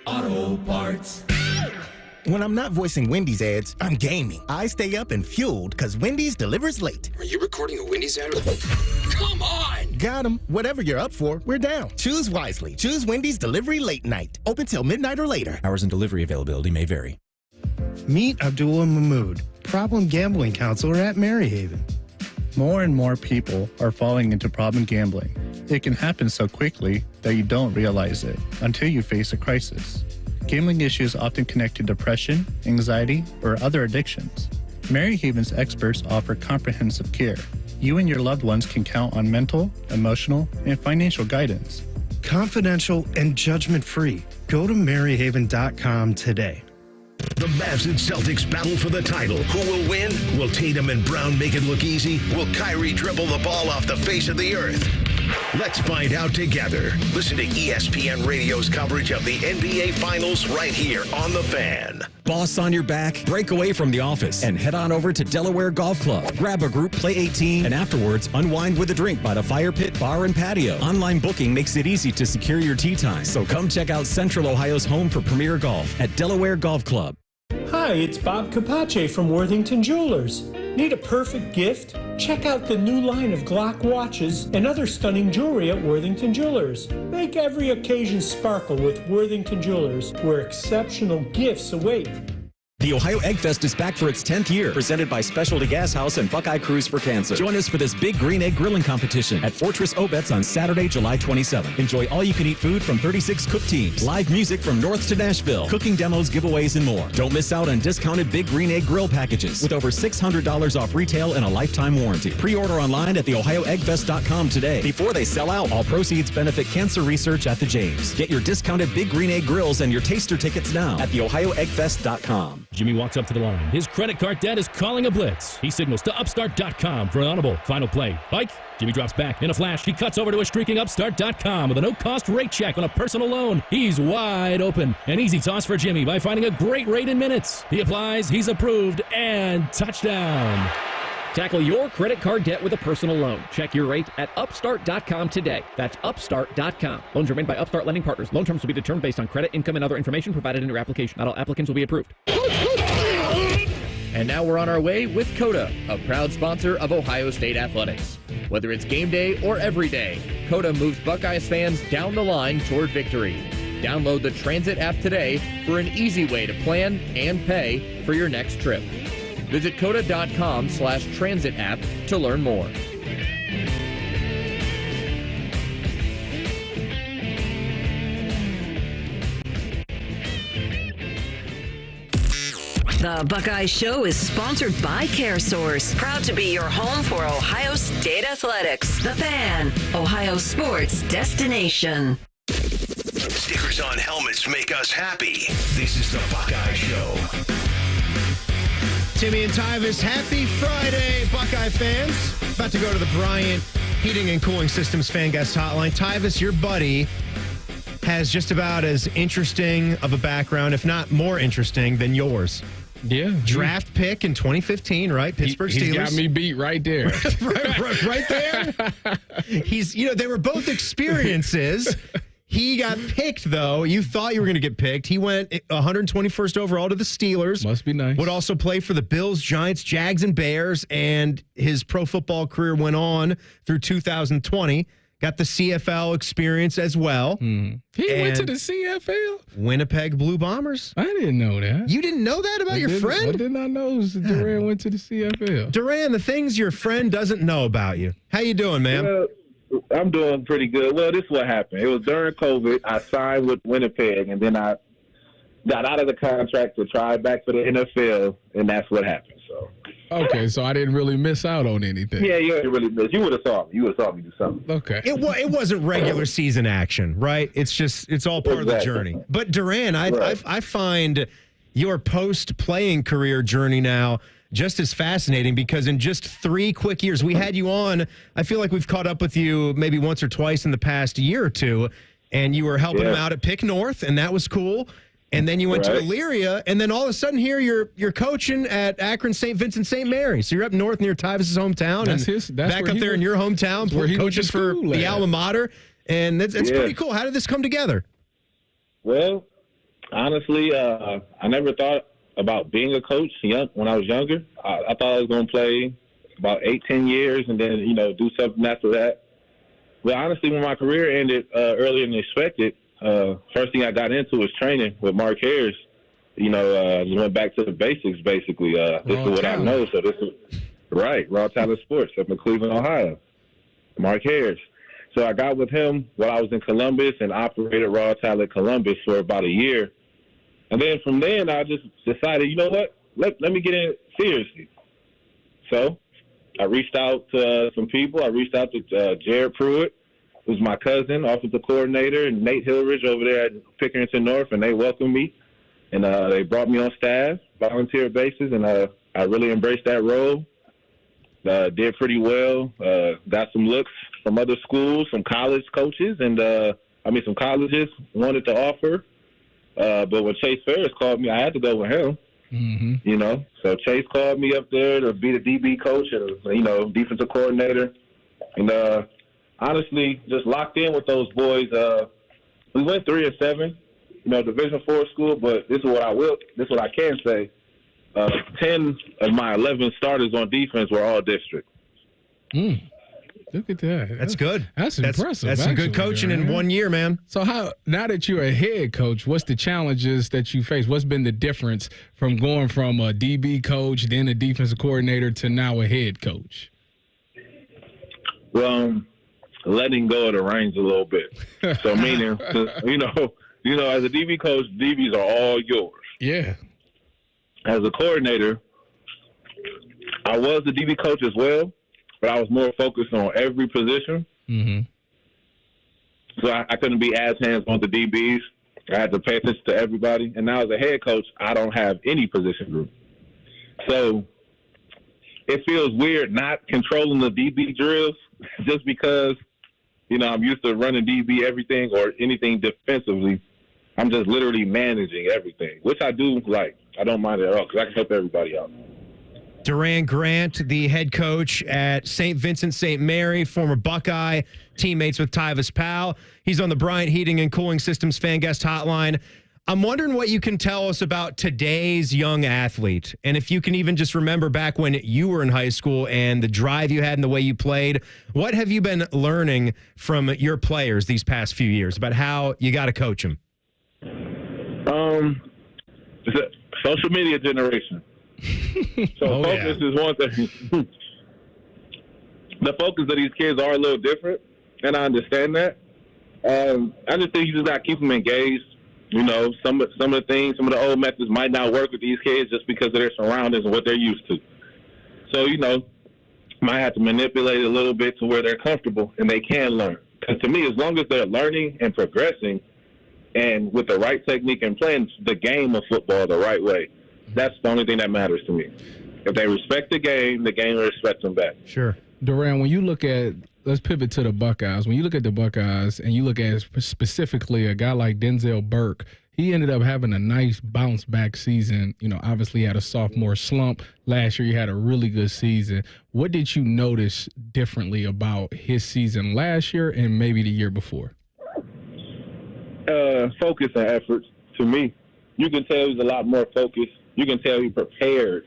Auto Parts. When I'm not voicing Wendy's ads, I'm gaming. I stay up and fueled because Wendy's delivers late. Are you recording a Wendy's ad? Come on! Got 'em. Whatever you're up for, we're down. Choose wisely. Choose Wendy's Delivery Late Night. Open till midnight or later. Hours and delivery availability may vary. Meet Abdullah Mahmood, problem gambling counselor at Maryhaven. More and more people are falling into problem gambling. It can happen so quickly that you don't realize it until you face a crisis. Gambling issues often connect to depression, anxiety, or other addictions. Maryhaven's experts offer comprehensive care. You and your loved ones can count on mental, emotional, and financial guidance. Confidential and judgment-free. Go to Maryhaven.com today. The Mavs and Celtics battle for the title. Who will win? Will Tatum and Brown make it look easy? Will Kyrie dribble the ball off the face of the earth? Let's find out together. Listen to ESPN Radio's coverage of the NBA Finals right here on The Fan. Boss on your back? Break away from the office and head on over to Delaware Golf Club. Grab a group, play 18, and afterwards unwind with a drink by the Fire Pit Bar and Patio. Online booking makes it easy to secure your tee time. So come check out Central Ohio's home for premier golf at Delaware Golf Club. Hi, it's Bob Capace from Worthington Jewelers. Need a perfect gift? Check out the new line of Glock watches and other stunning jewelry at Worthington Jewelers. Make every occasion sparkle with Worthington Jewelers, where exceptional gifts await. The Ohio Egg Fest is back for its 10th year, presented by Specialty Gas House and Buckeye Cruise for Cancer. Join us for this big green egg grilling competition at Fortress Obetz on Saturday, July 27th. Enjoy all-you-can-eat food from 36 cook teams, live music from North to Nashville, cooking demos, giveaways, and more. Don't miss out on discounted big green egg grill packages with over $600 off retail and a lifetime warranty. Pre-order online at theohioeggfest.com today. Before they sell out, all proceeds benefit cancer research at the James. Get your discounted big green egg grills and your taster tickets now at theohioeggfest.com. Jimmy walks up to the line. His credit card debt is calling a blitz. He signals to Upstart.com for an audible. Final play. Bike. Jimmy drops back. In a flash, he cuts over to a streaking Upstart.com with a no-cost rate check on a personal loan. He's wide open. An easy toss for Jimmy by finding a great rate in minutes. He applies, he's approved, and touchdown. Tackle your credit card debt with a personal loan. Check your rate at Upstart.com today. That's Upstart.com. Loans are made by Upstart Lending Partners. Loan terms will be determined based on credit, income, and other information provided in your application. Not all applicants will be approved. And now we're on our way with COTA, a proud sponsor of Ohio State Athletics. Whether it's game day or every day, COTA moves Buckeyes fans down the line toward victory. Download the Transit app today for an easy way to plan and pay for your next trip. Visit COTA.com/transit app to learn more. The Buckeye Show is sponsored by CareSource, proud to be your home for Ohio State Athletics. The Fan, Ohio sports destination. Stickers on helmets make us happy. This is the Buckeye Show. Timmy and Tyvis, happy Friday, Buckeye fans. About to go to the Bryant Heating and Cooling Systems fan guest hotline. Tyvis, your buddy, has just about as interesting of a background, if not more interesting, than yours. Yeah. Draft pick in 2015, right? Pittsburgh Steelers. He's got me beat right there. right there. They were both experiences. He got picked, though. You thought you were going to get picked. He went 121st overall to the Steelers. Must be nice. Would also play for the Bills, Giants, Jags, and Bears. And his pro football career went on through 2020. Got the CFL experience as well. He went to the CFL? Winnipeg Blue Bombers. I didn't know that. You didn't know that about your friend? I did not know Duran went to the CFL. Duran, the things your friend doesn't know about you. How you doing, man? Well, I'm doing pretty good. Well, this is what happened. It was during COVID. I signed with Winnipeg, and then I got out of the contract to try back for the NFL, and that's what happened. So. Okay, so I didn't really miss out on anything. Yeah, you didn't really miss. You would have saw me. You would have saw me do something. Okay. It wasn't regular season action, right? It's all part of the journey. But Duran, I find your post-playing career journey now just as fascinating because in just 3 quick years, we had you on. I feel like we've caught up with you maybe once or twice in the past year or two, and you were helping him out at Pick North, and that was cool. And then you went to Elyria, and then all of a sudden here you're coaching at Akron St. Vincent-St. Mary. So you're up north near Tyvis' hometown, that's back up there in your hometown, coaching for the alma mater, and that's pretty cool. How did this come together? Well, honestly, I never thought about being a coach when I was younger. I thought I was going to play about 8-10 years and then do something after that. But honestly, when my career ended earlier than expected. First thing I got into was training with Mark Harris. Just went back to the basics, basically. This is what I know. So this is Raw Talent Sports up in Cleveland, Ohio. Mark Harris. So I got with him while I was in Columbus and operated Raw Talent Columbus for about a year. And then from then, I just decided, you know what? Let me get in seriously. So I reached out to some people. I reached out to Jared Pruitt, who's my cousin, offensive coordinator, and Nate Hillridge over there at Pickerington North, and they welcomed me. And they brought me on staff, volunteer basis, and I really embraced that role. Did pretty well. Got some looks from other schools, some college coaches, and some colleges wanted to offer. But when Chase Ferris called me, I had to go with him. Mm-hmm. So Chase called me up there to be the DB coach and, defensive coordinator. And honestly, just locked in with those boys. We went 3-7, Division IV school, but this is what I can say. 10 of my 11 starters on defense were all district. Look at that. That's good. That's impressive. That's some good coaching in 1 year, man. So now that you're a head coach, what's the challenges that you face? What's been the difference from going from a DB coach, then a defensive coordinator, to now a head coach? Well, letting go of the reins a little bit. So meaning, you know, as a DB coach, DBs are all yours. Yeah. As a coordinator, I was the DB coach as well, but I was more focused on every position. Mm-hmm. So I couldn't be as hands-on with the DBs. I had to pay attention to everybody. And now as a head coach, I don't have any position group. So it feels weird not controlling the DB drills just because, you know, I'm used to running DB everything or anything defensively. I'm just literally managing everything, which I do like. I don't mind it at all because I can help everybody out. Doran Grant, the head coach at St. Vincent-St. Mary, former Buckeye, teammates with Tyvis Powell. He's on the Bryant Heating and Cooling Systems fan guest hotline. I'm wondering what you can tell us about today's young athlete. And if you can even just remember back when you were in high school and the drive you had and the way you played, what have you been learning from your players these past few years about how you got to coach them? It's a social media generation. So focus is one thing. The focus of these kids are a little different, and I understand that. I just think you just got to keep them engaged. You know, some of the things, some of the old methods might not work with these kids just because of their surroundings and what they're used to. So, you know, might have to manipulate it a little bit to where they're comfortable and they can learn. Because to me, as long as they're learning and progressing and with the right technique and playing the game of football the right way, that's the only thing that matters to me. If they respect the game will respect them back. Sure. Doran, when you look at, let's pivot to the Buckeyes. When you look at the Buckeyes and you look at specifically a guy like Denzel Burke, he ended up having a nice bounce back season. You know, obviously he had a sophomore slump. Last year he had a really good season. What did you notice differently about his season last year and maybe the year before? Focus and effort, to me. You can tell he's a lot more focused. You can tell he prepared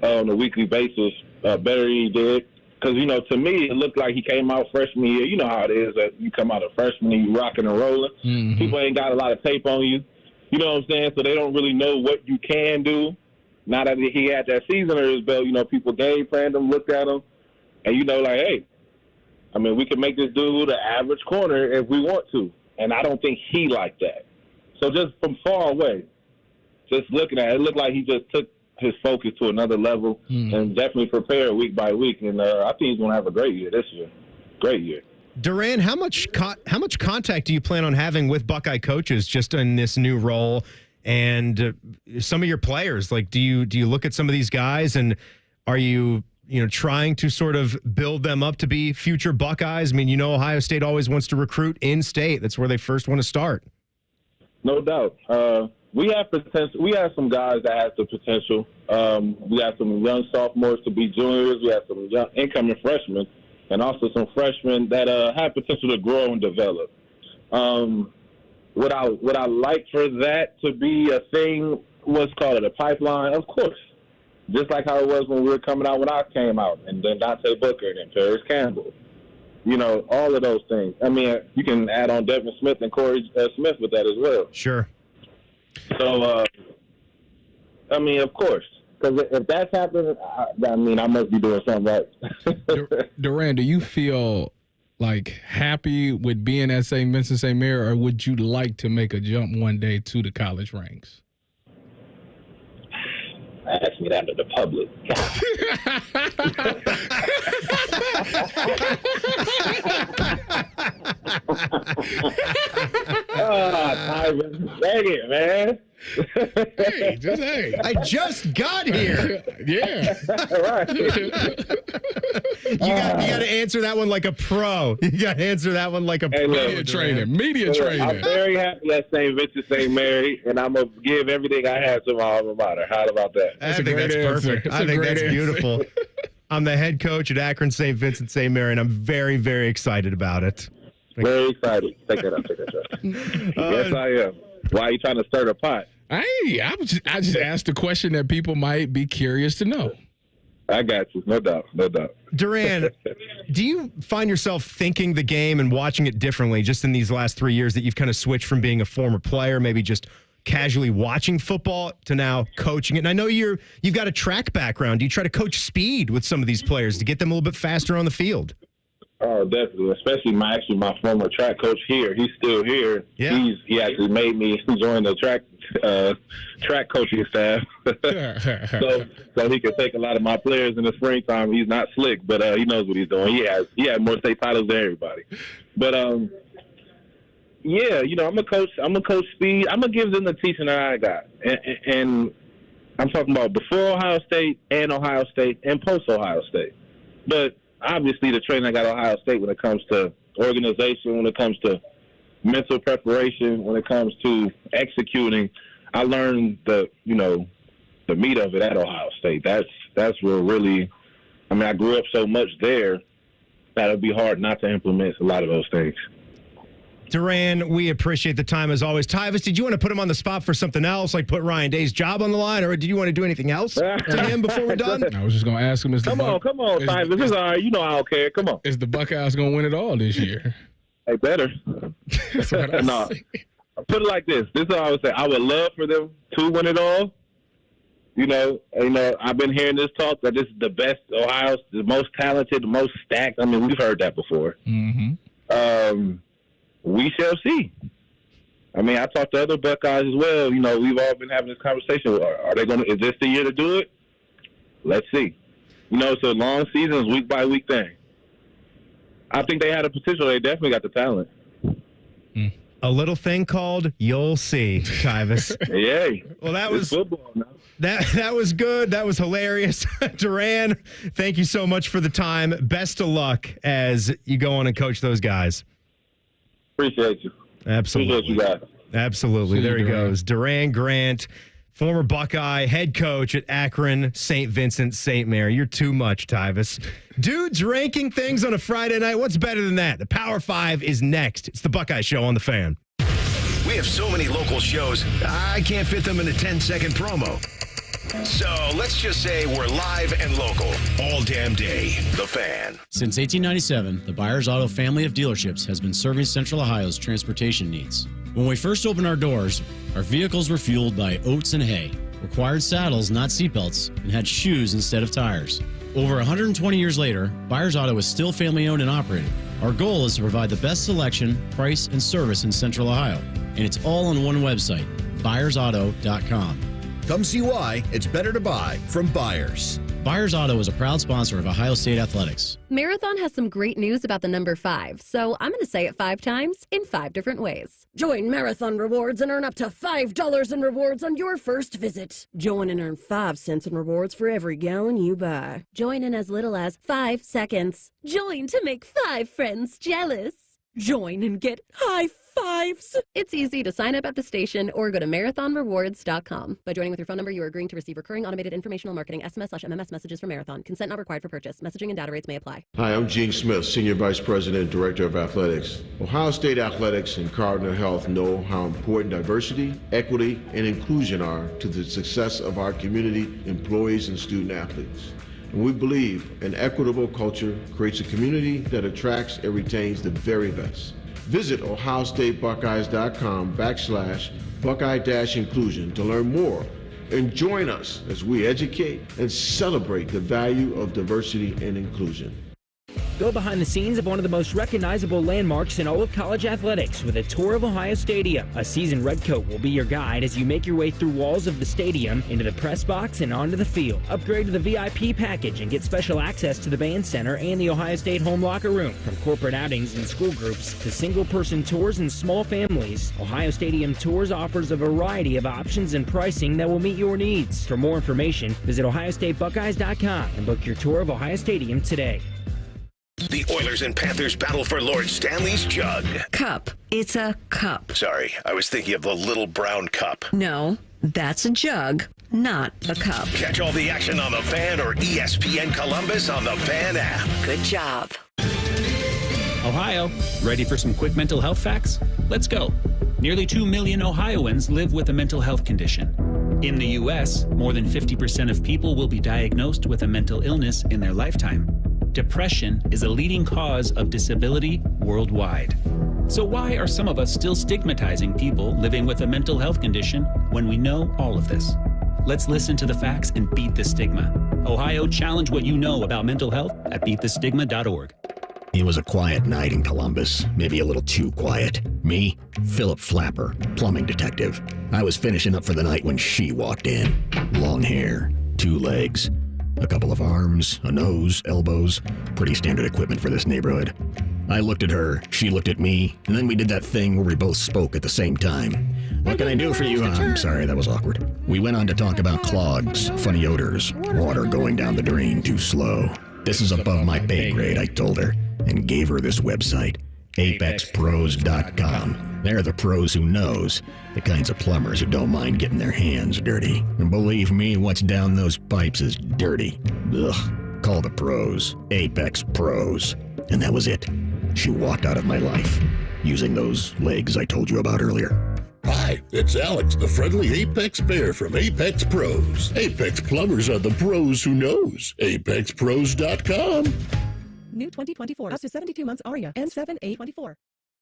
on a weekly basis better than he did. Because, you know, to me, it looked like he came out freshman year. You know how it is that you come out of freshman year, you rocking and rolling. Mm-hmm. People ain't got a lot of tape on you. You know what I'm saying? So they don't really know what you can do. Now that he had that season under his belt, you know, people game planned him, looked at him, and, you know, like, hey, I mean, we can make this dude an average corner if we want to. And I don't think he liked that. So just from far away, just looking at it, it looked like he just took his focus to another level and definitely prepared week by week. And I think he's going to have a great year this year. Great year. Doran, how much contact do you plan on having with Buckeye coaches just in this new role and some of your players? Like, do you look at some of these guys and are you trying to sort of build them up to be future Buckeyes? I mean, you know, Ohio State always wants to recruit in state. That's where they first want to start. No doubt. We have potential. We have some guys that have the potential. We have some young sophomores to be juniors. We have some young incoming freshmen, and also some freshmen that have potential to grow and develop. Would I like for that to be a thing? What's called a pipeline? Of course. Just like how it was when we were coming out when I came out, and then Dante Booker and then Paris Campbell. You know, all of those things. I mean, you can add on Devin Smith and Corey Smith with that as well. Sure. So, I mean, of course. Because if that's happening, I mean, I must be doing something right. Doran, do you feel like happy with being at St. Vincent-St. Mary, or would you like to make a jump one day to the college ranks? Ask me that to the public. Tyvis, dang it, man. Hey. I just got here. Yeah. Right. You got to answer that one like a pro. You got to answer that one like a pro. Media training. I'm very happy at St. Vincent-St. Mary, and I'm going to give everything I have to my alma mater. How about that? I think that's perfect. I think that's beautiful. I'm the head coach at Akron St. Vincent-St. Mary, and I'm very, very excited about it. Very excited. Take that up. Yes, I am. Why are you trying to stir the pot? Hey, I just asked a question that people might be curious to know. I got you. No doubt. Duran, do you find yourself thinking the game and watching it differently just in these last 3 years that you've kind of switched from being a former player, maybe just casually watching football, to now coaching it? And I know you've got a track background. Do you try to coach speed with some of these players to get them a little bit faster on the field? Oh, definitely. Especially my former track coach here. He's still here. Yeah. He actually made me join the track coaching staff, so he can take a lot of my players in the springtime. He's not slick, but he knows what he's doing. He has more state titles than everybody. But yeah, I'm a coach speed. I'm gonna give them the teaching that I got, and I'm talking about before Ohio State and Ohio State and post Ohio State. But obviously, the training I got at Ohio State when it comes to organization, when it comes to mental preparation, when it comes to executing, I learned the meat of it at Ohio State. That's where really, I grew up so much there that it'd be hard not to implement a lot of those things. Duran, we appreciate the time as always. Tyvis, did you want to put him on the spot for something else, like put Ryan Day's job on the line, or did you want to do anything else to him before we're done? I was just going to ask him. Come on, Tyvis. This is all right. You know I don't care. Come on. Is the Buckeyes going to win it all this year? They better. No. Put it like this. This is what I would say. I would love for them to win it all. I've been hearing this talk that this is the best Ohio's, the most talented, the most stacked. We've heard that before. Mm-hmm. We shall see. I talked to other Buckeyes as well. We've all been having this conversation. Are they going to? Is this the year to do it? Let's see. It's a long season, week by week thing. I think they had a potential. They definitely got the talent. A little thing called you'll see, Tyvis. Yeah. Well, that was football now. That was good. That was hilarious. Duran, thank you so much for the time. Best of luck as you go on and coach those guys. Appreciate you. Absolutely. Appreciate you guys. Absolutely. There he goes. Doran Grant, former Buckeye, head coach at Akron St. Vincent-St. Mary. You're too much, Tyvis. Dudes ranking things on a Friday night. What's better than that? The Power 5 is next. It's the Buckeye Show on The Fan. We have so many local shows, I can't fit them in a 10-second promo. So let's just say we're live and local all damn day. The Fan. Since 1897, the Byers Auto family of dealerships has been serving Central Ohio's transportation needs. When we first opened our doors, our vehicles were fueled by oats and hay, required saddles, not seatbelts, and had shoes instead of tires. Over 120 years later, Byers Auto is still family-owned and operated. Our goal is to provide the best selection, price, and service in Central Ohio. And it's all on one website, buyersauto.com. Come see why it's better to buy from Byers. Byers Auto is a proud sponsor of Ohio State Athletics. Marathon has some great news about the number 5, so I'm going to say it 5 times in 5 different ways. Join Marathon Rewards and earn up to $5 in rewards on your first visit. Join and earn 5 cents in rewards for every gallon you buy. Join in as little as 5 seconds. Join to make 5 friends jealous. Join and get high fives. It's easy to sign up at the station or go to marathonrewards.com. By joining with your phone number, you are agreeing to receive recurring automated informational marketing SMS/MMS messages from Marathon. Consent not required for purchase. Messaging and data rates may apply. Hi, I'm Gene Smith, Senior Vice President and Director of Athletics. Ohio State Athletics and Cardinal Health know how important diversity, equity, and inclusion are to the success of our community, employees, and student athletes. And we believe an equitable culture creates a community that attracts and retains the very best. Visit ohiostatebuckeyes.com/Buckeye-inclusion to learn more and join us as we educate and celebrate the value of diversity and inclusion. Go behind the scenes of one of the most recognizable landmarks in all of college athletics with a tour of Ohio Stadium. A seasoned redcoat will be your guide as you make your way through walls of the stadium, into the press box, and onto the field. Upgrade to the VIP package and get special access to the band center and the Ohio State home locker room. From corporate outings and school groups to single-person tours and small families, Ohio Stadium Tours offers a variety of options and pricing that will meet your needs. For more information, visit ohiostatebuckeyes.com and book your tour of Ohio Stadium today. The Oilers and Panthers battle for Lord Stanley's jug. Cup. It's a cup. Sorry, I was thinking of the little brown cup. No, that's a jug, not a cup. Catch all the action on The Fan or ESPN Columbus on the Fan app. Good job. Ohio, ready for some quick mental health facts? Let's go. Nearly 2 million Ohioans live with a mental health condition. In the U.S., more than 50% of people will be diagnosed with a mental illness in their lifetime. Depression is a leading cause of disability worldwide. So why are some of us still stigmatizing people living with a mental health condition when we know all of this? Let's listen to the facts and beat the stigma. Ohio, challenge what you know about mental health at beatthestigma.org. It was a quiet night in Columbus, maybe a little too quiet. Me, Philip Flapper, plumbing detective. I was finishing up for the night when she walked in. Long hair, 2 legs, a couple of arms, a nose, elbows. Pretty standard equipment for this neighborhood. I looked at her, she looked at me, and then we did that thing where we both spoke at the same time. What can I do for you? I'm sorry, that was awkward. We went on to talk about clogs, funny odors, water going down the drain too slow. This is above my pay grade, I told her, and gave her this website, apexpros.com. They're the pros who knows, the kinds of plumbers who don't mind getting their hands dirty. And believe me, what's down those pipes is dirty. Ugh, call the pros, Apex Pros. And that was it. She walked out of my life, using those legs I told you about earlier. Hi, it's Alex, the friendly Apex Bear from Apex Pros. Apex plumbers are the pros who knows. ApexPros.com. New 2024, up to 72 months Aria, N7A24.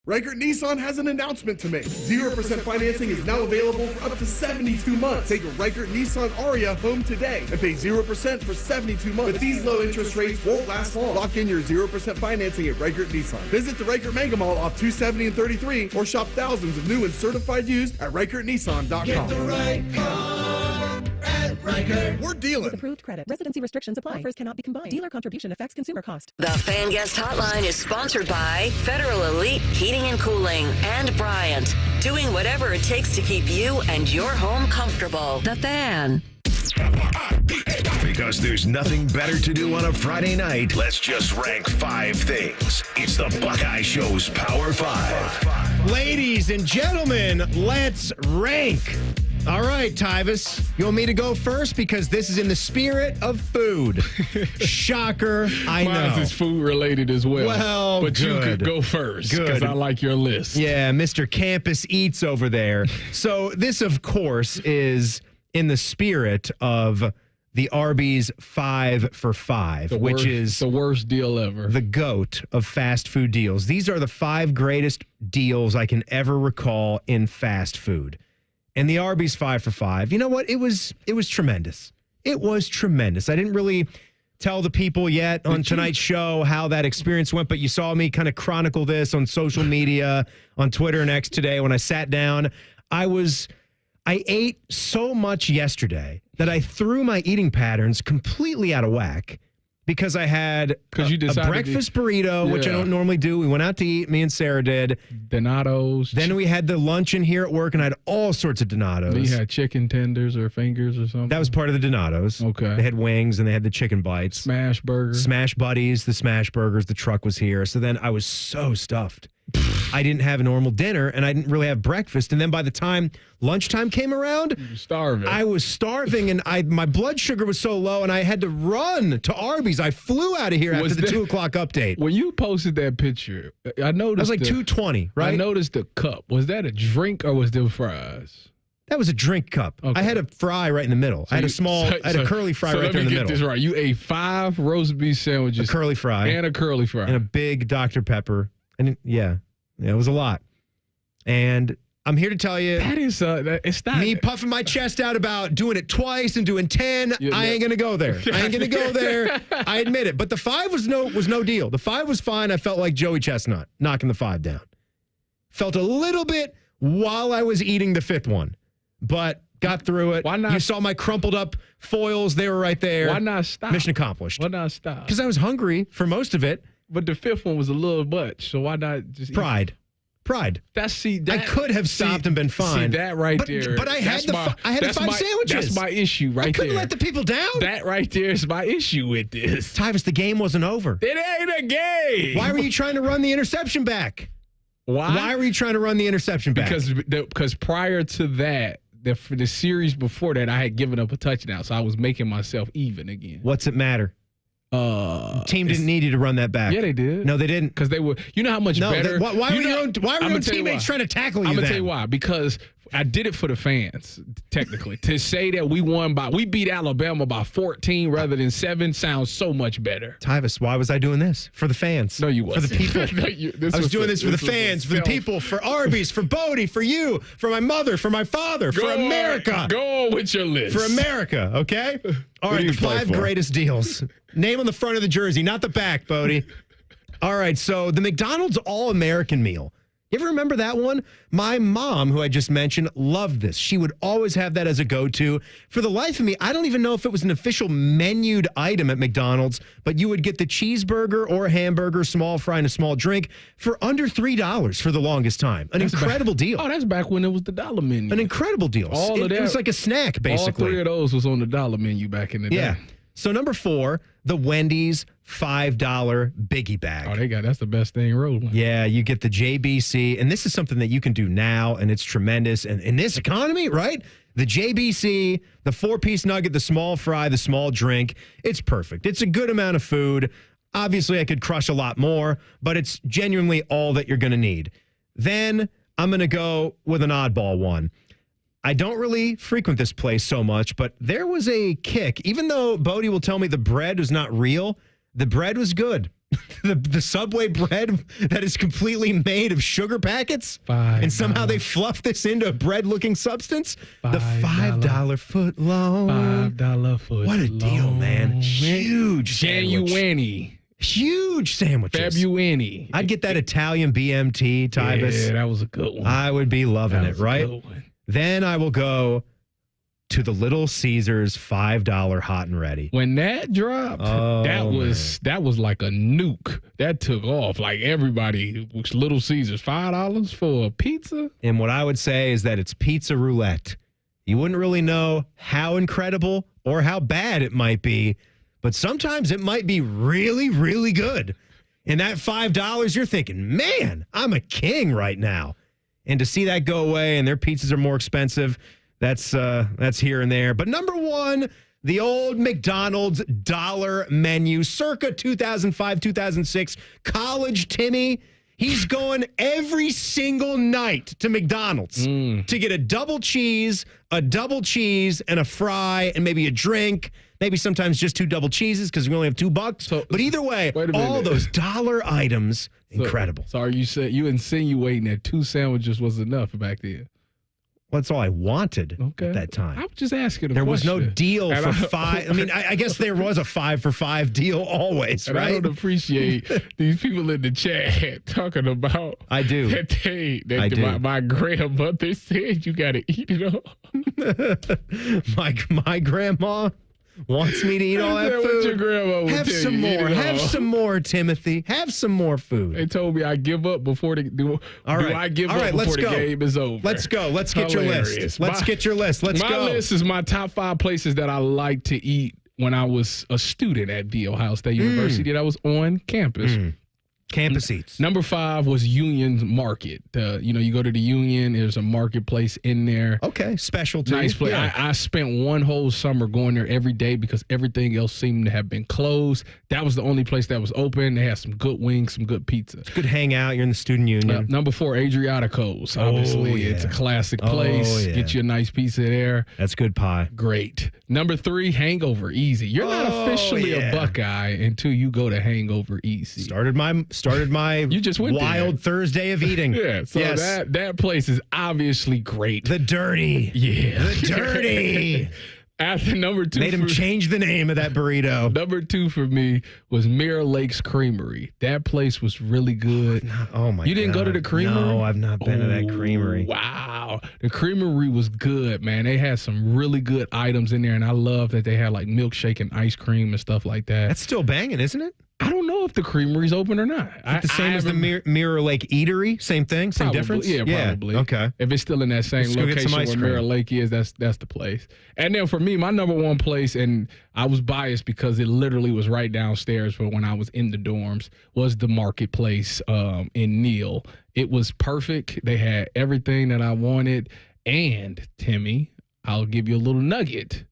Reichert Nissan has an announcement to make. 0% financing is now available for up to 72 months. Take a Reichert Nissan Aria home today and pay 0% for 72 months. But these low interest rates won't last long. Lock in your 0% financing at Reichert Nissan. Visit the Reichert Mega Mall off 270 and 33 or shop thousands of new and certified used at ReichertNissan.com. Get the right car at Reichert. We're dealing. With approved credit. Residency restrictions apply. Offers cannot be combined. Dealer contribution affects consumer cost. The Fan Guest Hotline is sponsored by Federal Elite Heating and Cooling and Bryant, doing whatever it takes to keep you and your home comfortable. The Fan. Because there's nothing better to do on a Friday night, let's just rank 5 things. It's the Buckeye Show's Power 5. Ladies and gentlemen, let's rank. All right, Tyvis, you want me to go first? Because this is in the spirit of food. Shocker, I know. Mine is food related as well. Well, but good. You could go first because I like your list. Yeah, Mr. Campus Eats over there. So this, of course, is in the spirit of the Arby's 5 for $5, which is the worst deal ever. The GOAT of fast food deals. These are the 5 greatest deals I can ever recall in fast food. And the Arby's 5 for $5, you know what? It was tremendous. It was tremendous. I didn't really tell the people yet on tonight's show how that experience went, but you saw me kind of chronicle this on social media, on Twitter and X today when I sat down. I ate so much yesterday that I threw my eating patterns completely out of whack. Because I had a breakfast burrito, which I don't normally do. We went out to eat, me and Sarah did. Donatos. Then we had the luncheon here at work, and I had all sorts of Donatos. You had chicken tenders or fingers or something? That was part of the Donatos. Okay. They had wings, and they had the chicken bites. Smash burgers. Smash Buddies, the Smash Burgers. The truck was here. So then I was so stuffed. I didn't have a normal dinner, and I didn't really have breakfast. And then by the time lunchtime came around, you were starving. I was starving, and my blood sugar was so low, and I had to run to Arby's. I flew out of here after the 2 o'clock update. When you posted that picture, I noticed. It was like 2:20, right? I noticed the cup. Was that a drink or was there fries? That was a drink cup. Okay. I had a fry right in the middle. I had a curly fry right there in the middle. Let me get this right. You ate 5 roast beef sandwiches, a curly fry, and a curly fry, and a big Dr. Pepper. And yeah, it was a lot. And I'm here to tell you, that is it's not me puffing my chest out about doing it twice and doing 10. I ain't gonna go there. I ain't gonna go there. I admit it. But the 5 was no deal. The 5 was fine. I felt like Joey Chestnut knocking the 5 down. Felt a little bit while I was eating the 5th one, but got through it. Why not? You saw my crumpled up foils. They were right there. Why not stop? Mission accomplished. Why not stop? Because I was hungry for most of it. But the 5th one was a little much, so why not just Pride. I could have stopped and been fine. See that right there. But I had the 5 sandwiches. That's my issue right there. I couldn't let the people down. That right there is my issue with this. Tyvis, the game wasn't over. It ain't a game. Why were you trying to run the interception back? Why were you trying to run the interception back? Because prior to that, for the series before that, I had given up a touchdown, so I was making myself even again. What's it matter? Team didn't need you to run that back. Yeah, they did. No, they didn't. Because they were. You know how much better. Why were your own teammates trying to tackle you? I'm gonna tell you why. Because I did it for the fans, technically. To say that we beat Alabama by 14 rather than 7 sounds so much better. Tyvis, why was I doing this? For the fans. No, you wasn't. For the people. I was doing this for the fans, for the people, for Arby's, for Bodie, for you, for my mother, for my father, for America. Go on with your list. For America, okay? All right, the 5 greatest deals. Name on the front of the jersey, not the back, Bodie. All right, so the McDonald's All-American meal. You ever remember that one? My mom, who I just mentioned, loved this. She would always have that as a go-to. For the life of me, I don't even know if it was an official menued item at McDonald's, but you would get the cheeseburger or hamburger, small fry, and a small drink for under $3 for the longest time. An incredible deal. Oh, that's back when it was the dollar menu. An incredible deal. All of that. It was like a snack, basically. All 3 of those was on the dollar menu back in the day. Yeah. So number 4, the Wendy's $5 Biggie Bag. Oh, that's the best thing rolling. Yeah, you get the JBC, and this is something that you can do now, and it's tremendous. And in this economy, right? The JBC, the 4-piece nugget, the small fry, the small drink, it's perfect. It's a good amount of food. Obviously, I could crush a lot more, but it's genuinely all that you're going to need. Then I'm going to go with an oddball one. I don't really frequent this place so much, but there was a kick. Even though Bodie will tell me the bread was not real, the bread was good. the Subway bread that is completely made of sugar packets, and somehow they fluff this into a bread-looking substance. The $5 foot long. $5 foot. What a deal, man! Huge sandwich. Genuine. Huge sandwiches. Fabuani. I'd get that Italian BMT, Tyvis. Yeah, that was a good one. I would be loving it, right? Then I will go to the Little Caesars $5 hot and ready. When that dropped, that was like a nuke. That took off. Like everybody, Little Caesars, $5 for a pizza. And what I would say is that it's pizza roulette. You wouldn't really know how incredible or how bad it might be, but sometimes it might be really, really good. And that $5, you're thinking, man, I'm a king right now. And to see that go away, and their pizzas are more expensive, that's here and there. But number 1, the old McDonald's dollar menu, circa 2005, 2006. College Timmy, he's going every single night to McDonald's to get a double cheese, and a fry, and maybe a drink. Maybe sometimes just 2 double cheeses because we only have $2. But either way, all those dollar items, incredible. So are you insinuating that 2 sandwiches was enough back then? Well, that's all I wanted at that time. I was just asking There was no deal for 5. I mean, I guess there was a 5 for $5 deal always, and right? I don't appreciate these people in the chat talking about I do. that my grandmother said you got to eat it all. My grandma wants me to eat all that food. What your grandma would Have tell some you, more. eat it Have all. some more, Timothy. Have some more food. They told me I give up before the I give up before the game is over? Let's go. Let's get your list. Let's get your list. Let's go. My list is my top 5 places that I like to eat when I was a student at The Ohio State University that I was on campus. Campus eats. Number 5 was Union Market. You go to the Union, there's a marketplace in there. Okay, specialty. Nice place. Yeah. I spent one whole summer going there every day because everything else seemed to have been closed. That was the only place that was open. They had some good wings, some good pizza. It's good hangout. You're in the student union. Number 4, Adriatico's. Obviously, it's a classic place. Get you a nice pizza there. That's good pie. Great. Number 3, Hangover Easy. You're not officially a Buckeye until you go to Hangover Easy. Started my you just went wild there. Thursday of eating. Yeah, so that place is obviously great. The Dirty. Yeah. The Dirty. After number 2. Made him change the name of that burrito. Number 2 for me was Mirror Lakes Creamery. That place was really good. Oh, my God. You didn't go to the creamery? No, I've not been to that creamery. Wow. The creamery was good, man. They had some really good items in there, and I love that they had like milkshake and ice cream and stuff like that. That's still banging, isn't it? I don't know if the creamery's open or not. The same as the Mirror Lake Eatery? Same thing? Same difference? Yeah, probably. Okay. If it's still in that same location where Mirror Lake is, that's the place. And then for me, my number 1 place, and I was biased because it literally was right downstairs but when I was in the dorms, was the marketplace in Neal. It was perfect. They had everything that I wanted. And, Timmy, I'll give you a little nugget.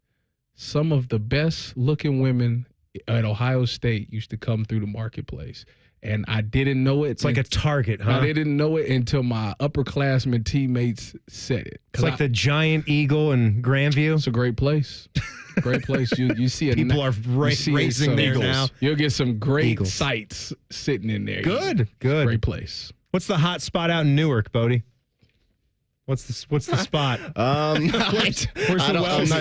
Some of the best looking women at Ohio State used to come through the marketplace. and I didn't know it. It's like a target, huh? I didn't know it until my upperclassmen teammates said it. It's like the giant eagle in Grandview. It's a great place. Great place. You see people are racing there now. You'll get some great sights sitting in there. Good. Great place. What's the hot spot out in Newark, Bodie? What's the spot? I'm not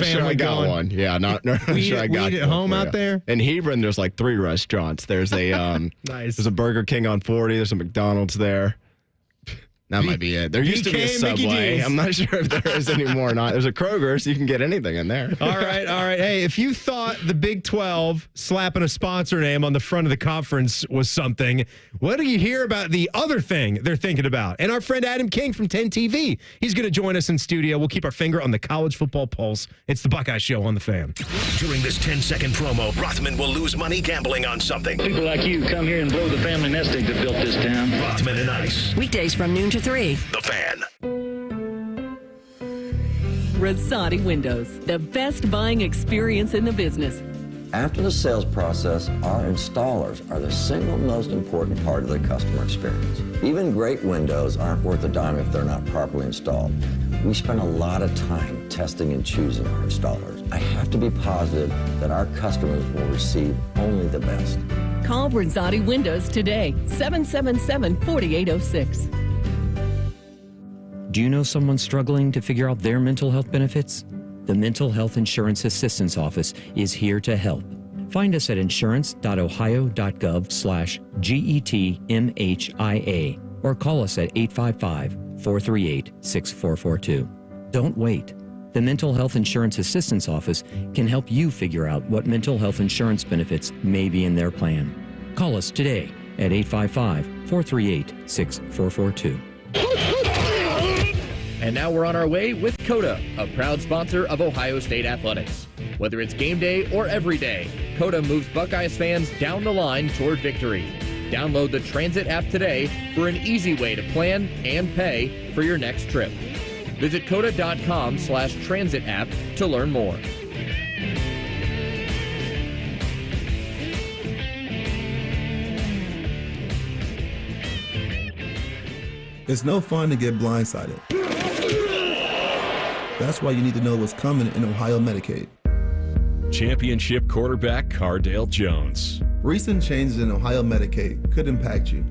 sure I got one. Yeah, not sure I got one. At home out there? In Hebron, there's like 3 restaurants. There's a nice. There's a Burger King on 40. There's a McDonald's there. That might be it. There used to be a Subway. I'm not sure if there is anymore or not. There's a Kroger, so you can get anything in there. All right. Hey, if you thought the Big 12 slapping a sponsor name on the front of the conference was something, what do you hear about the other thing they're thinking about? And our friend Adam King from 10 TV, he's going to join us in studio. We'll keep our finger on the college football pulse. It's the Buckeye Show on the Fan. During this 10-second promo, Rothman will lose money gambling on something. People like you come here and blow the family nest egg that built this town. Rothman and Ice. Weekdays from noon to 3. The Fan. Rosati Windows, the best buying experience in the business. After the sales process, our installers are the single most important part of the customer experience. Even great windows aren't worth a dime if they're not properly installed. We spend a lot of time testing and choosing our installers. I have to be positive that our customers will receive only the best. Call Rosati Windows today, 777-4806. Do you know someone struggling to figure out their mental health benefits? The Mental Health Insurance Assistance Office is here to help. Find us at insurance.ohio.gov/GETMHIA or call us at 855-438-6442. Don't wait. The Mental Health Insurance Assistance Office can help you figure out what mental health insurance benefits may be in their plan. Call us today at 855-438-6442. And now we're on our way with COTA, a proud sponsor of Ohio State Athletics. Whether it's game day or every day, COTA moves Buckeyes fans down the line toward victory. Download the Transit app today for an easy way to plan and pay for your next trip. Visit COTA.com/transit app to learn more. It's no fun to get blindsided. That's why you need to know what's coming in Ohio Medicaid. Championship quarterback Cardale Jones. Recent changes in Ohio Medicaid could impact you.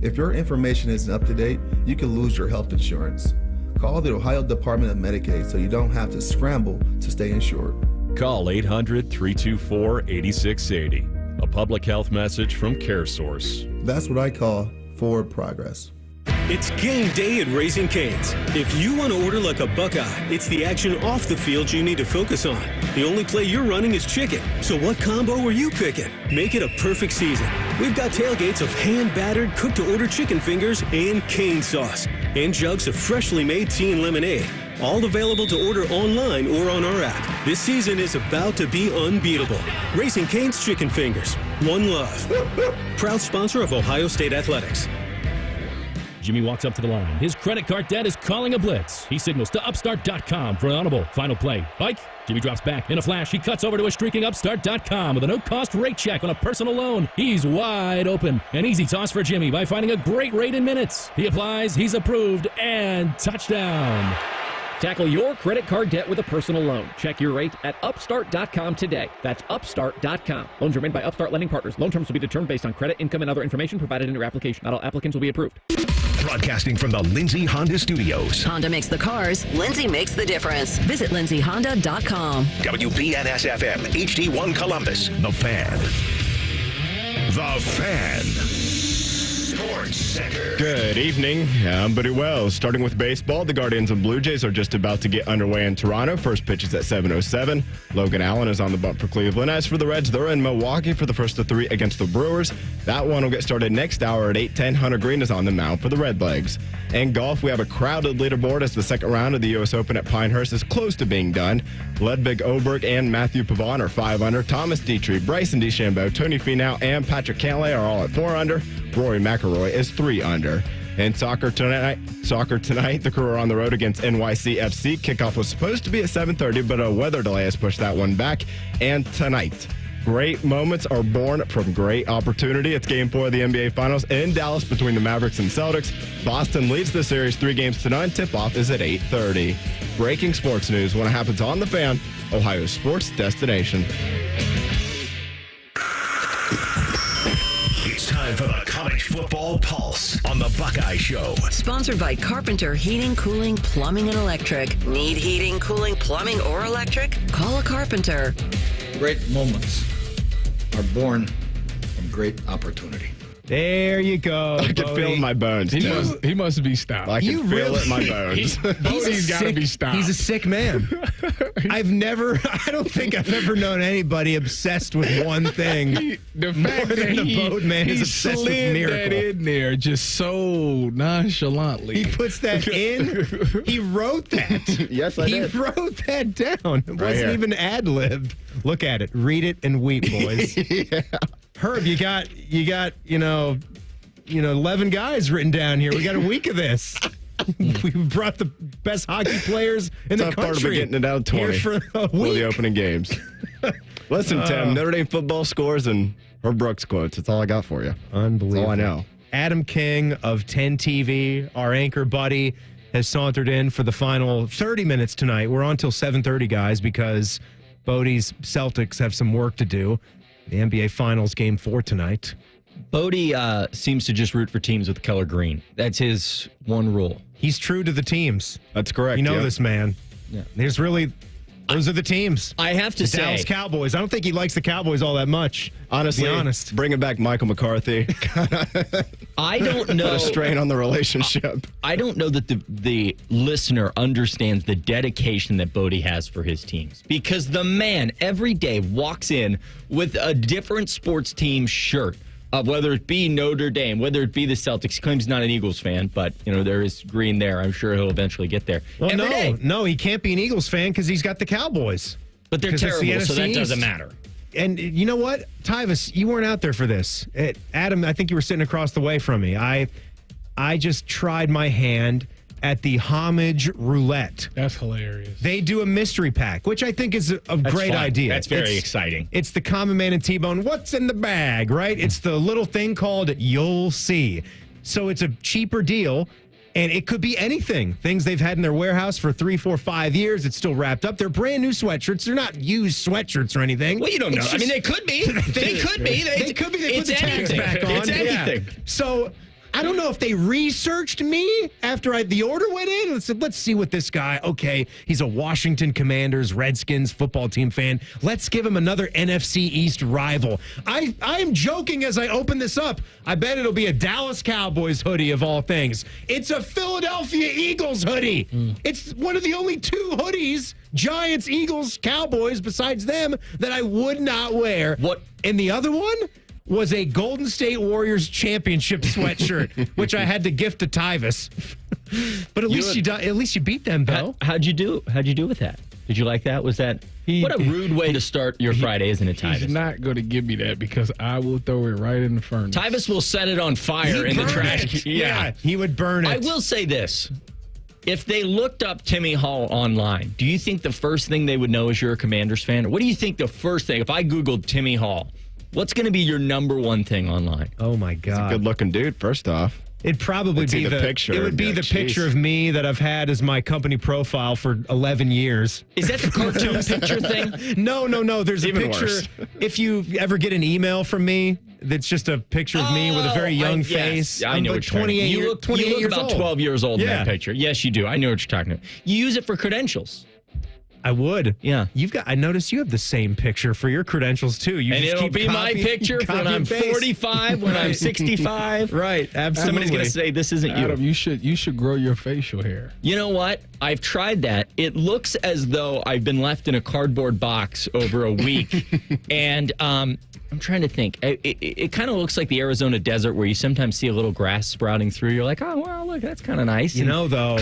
If your information isn't up to date, you could lose your health insurance. Call the Ohio Department of Medicaid so you don't have to scramble to stay insured. Call 800-324-8680. A public health message from CareSource. That's what I call forward progress. It's game day at Raising Cane's. If you want to order like a Buckeye, it's the action off the field you need to focus on. The only play you're running is chicken. So what combo are you picking? Make it a perfect season. We've got tailgates of hand-battered, cooked-to-order chicken fingers and cane sauce. And jugs of freshly made tea and lemonade. All available to order online or on our app. This season is about to be unbeatable. Raising Cane's Chicken Fingers. One love. Proud sponsor of Ohio State Athletics. Jimmy walks up to the line. His credit card debt is calling a blitz. He signals to Upstart.com for an audible. Final play. Bike. Jimmy drops back. In a flash, he cuts over to a streaking Upstart.com with a no-cost rate check on a personal loan. He's wide open. An easy toss for Jimmy by finding a great rate in minutes. He applies, he's approved, and touchdown. Tackle your credit card debt with a personal loan. Check your rate at Upstart.com today. That's Upstart.com. Loans are made by Upstart Lending Partners. Loan terms will be determined based on credit, income, and other information provided in your application. Not all applicants will be approved. Broadcasting from the Lindsay Honda Studios. Honda makes the cars. Lindsay makes the difference. Visit lindsayhonda.com. WBNS-FM, HD1 Columbus. The Fan. The Fan. Sports Center. Good evening. I'm Buddy Wells. Starting with baseball, the Guardians and Blue Jays are just about to get underway in Toronto. First pitch is at 7:07. Logan Allen is on the bump for Cleveland. As for the Reds, they're in Milwaukee for the first of 3 against the Brewers. That one will get started next hour at 8:10. Hunter Green is on the mound for the Redlegs. In golf, we have a crowded leaderboard as the second round of the U.S. Open at Pinehurst is close to being done. Ludwig Oberg and Matthew Pavon are 5 under. Thomas Dietrich, Bryson DeChambeau, Tony Finau, and Patrick Cantlay are all at 4 under. Rory McIlroy is 3 under. In soccer tonight, the Crew are on the road against NYCFC. Kickoff was supposed to be at 7:30, but a weather delay has pushed that one back. And tonight, Great moments are born from great opportunity. It's Game 4 of the NBA Finals in Dallas between the Mavericks and Celtics. Boston leads the series 3 games to none. Tip-off is at 8:30. Breaking sports news when it happens on The Fan, Ohio sports destination. It's time for the College Football Pulse on the Buckeye Show. Sponsored by Carpenter Heating, Cooling, Plumbing, and Electric. Need heating, cooling, plumbing, or electric? Call a carpenter. Great moments are born from great opportunity. There you go. I can feel it in my bones. He must be stopped. I can feel it in my bones. He's got to be stopped. He's a sick man. I don't think I've ever known anybody obsessed with one thing. The fact more than the boat man is obsessed with Miracle. That in there just so nonchalantly. He puts that in. He wrote that. Yes, I did. He wrote that down. It wasn't even ad-libbed. Look at it. Read it and weep, boys. Yeah. Herb, you got 11 guys written down here. We got a week of this. We brought the best hockey players in the country. Tough part of getting it down 20 for the opening games. Listen, Tim, Notre Dame football scores and Herb Brooks quotes. That's all I got for you. Unbelievable. That's all I know. Adam King of 10 TV, our anchor buddy, has sauntered in for the final 30 minutes tonight. We're on till 7:30, guys, because Bodie's Celtics have some work to do. The NBA Finals Game 4 tonight. Bodie seems to just root for teams with color green. That's his one rule. He's true to the teams. That's correct. You know this, man. Yeah. Those are the teams. I have to say. Dallas Cowboys. I don't think he likes the Cowboys all that much. Honestly, to be honest. Bringing back Michael McCarthy. I don't know. Put a strain on the relationship. I don't know that the listener understands the dedication that Bodie has for his teams. Because the man every day walks in with a different sports team shirt. Whether it be Notre Dame, whether it be the Celtics. He claims he's not an Eagles fan, but there is green there. I'm sure he'll eventually get there. Well, no, he can't be an Eagles fan because he's got the Cowboys. But they're terrible, so that doesn't matter. And you know what, Tyvis, you weren't out there for this. Adam, I think you were sitting across the way from me. I just tried my hand at the homage roulette. That's hilarious. They do a mystery pack, which I think is a great idea. That's very exciting. It's the Common Man and T-Bone. What's in the bag, right? It's the little thing called You'll See. So it's a cheaper deal, and it could be anything. Things they've had in their warehouse for 3, 4, 5 years. It's still wrapped up. They're brand new sweatshirts. They're not used sweatshirts or anything. Well, you don't know. I mean, they could be. They could be. They could be. They put the tags back on. It's anything. Yeah. So I don't know if they researched me after the order went in and said, let's see what this guy, okay, he's a Washington Commanders, Redskins football team fan. Let's give him another NFC East rival. I am joking as I open this up. I bet it'll be a Dallas Cowboys hoodie of all things. It's a Philadelphia Eagles hoodie. It's one of the only 2 hoodies, Giants, Eagles, Cowboys, besides them, that I would not wear. What? And the other one was a Golden State Warriors championship sweatshirt, which I had to gift to Tyvis. But at least you beat them, though. How'd you do with that? Did you like that? Was that what a rude way to start your Friday, isn't it, Tyvis? He's not going to give me that because I will throw it right in the furnace. Tyvis will set it on fire in the trash. Yeah, he would burn it. I will say this. If they looked up Timmy Hall online, do you think the first thing they would know is you're a Commanders fan? Or what do you think the first thing, if I Googled Timmy Hall, what's going to be your number one thing online? Oh, my God. He's a good-looking dude, first off. It'd probably be the picture. It would be the picture of me that I've had as my company profile for 11 years. Is that the cartoon picture thing? No. There's a picture. Worse. If you ever get an email from me, that's just a picture of me with a very young face. I know like what you're 28 you look, 28 you look about 12 years old in that picture. Yes, you do. I know what you're talking about. You use it for credentials. I would. Yeah. I noticed you have the same picture for your credentials, too. And it'll be my picture when I'm 45, when I'm 65. Right, absolutely. Somebody's going to say, this isn't Adam, you should grow your facial hair. You know what? I've tried that. It looks as though I've been left in a cardboard box over a week. And I'm trying to think. It kind of looks like the Arizona desert where you sometimes see a little grass sprouting through. You're like, oh, well, look, that's kind of nice. You know,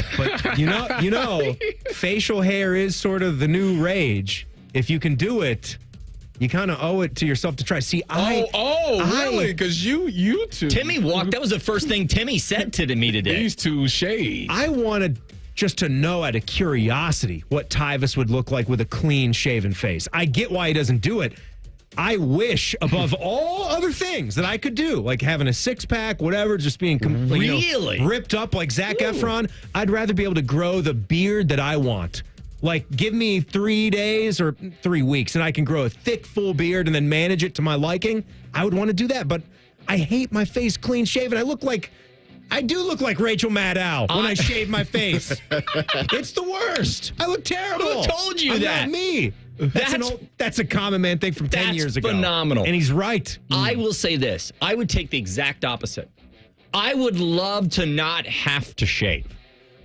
facial hair is sort of the new rage. If you can do it, you kind of owe it to yourself to try. See, really? Because you two. Timmy walked. That was the first thing Timmy said to me today. These two shades. I wanted just to know out of curiosity what Tyvis would look like with a clean-shaven face. I get why he doesn't do it. I wish above all other things that I could do, like having a six-pack, whatever, just being ripped up like Zac Efron, I'd rather be able to grow the beard that I want. Like, give me 3 days or 3 weeks, and I can grow a thick, full beard and then manage it to my liking. I would want to do that, but I hate my face clean shaven. I do look like Rachel Maddow when I shave my face. It's the worst. I look terrible. Who told you that? Not me. That's a common man thing from 10 years ago. That's phenomenal. And he's right. I will say this. I would take the exact opposite. I would love to not have to shave.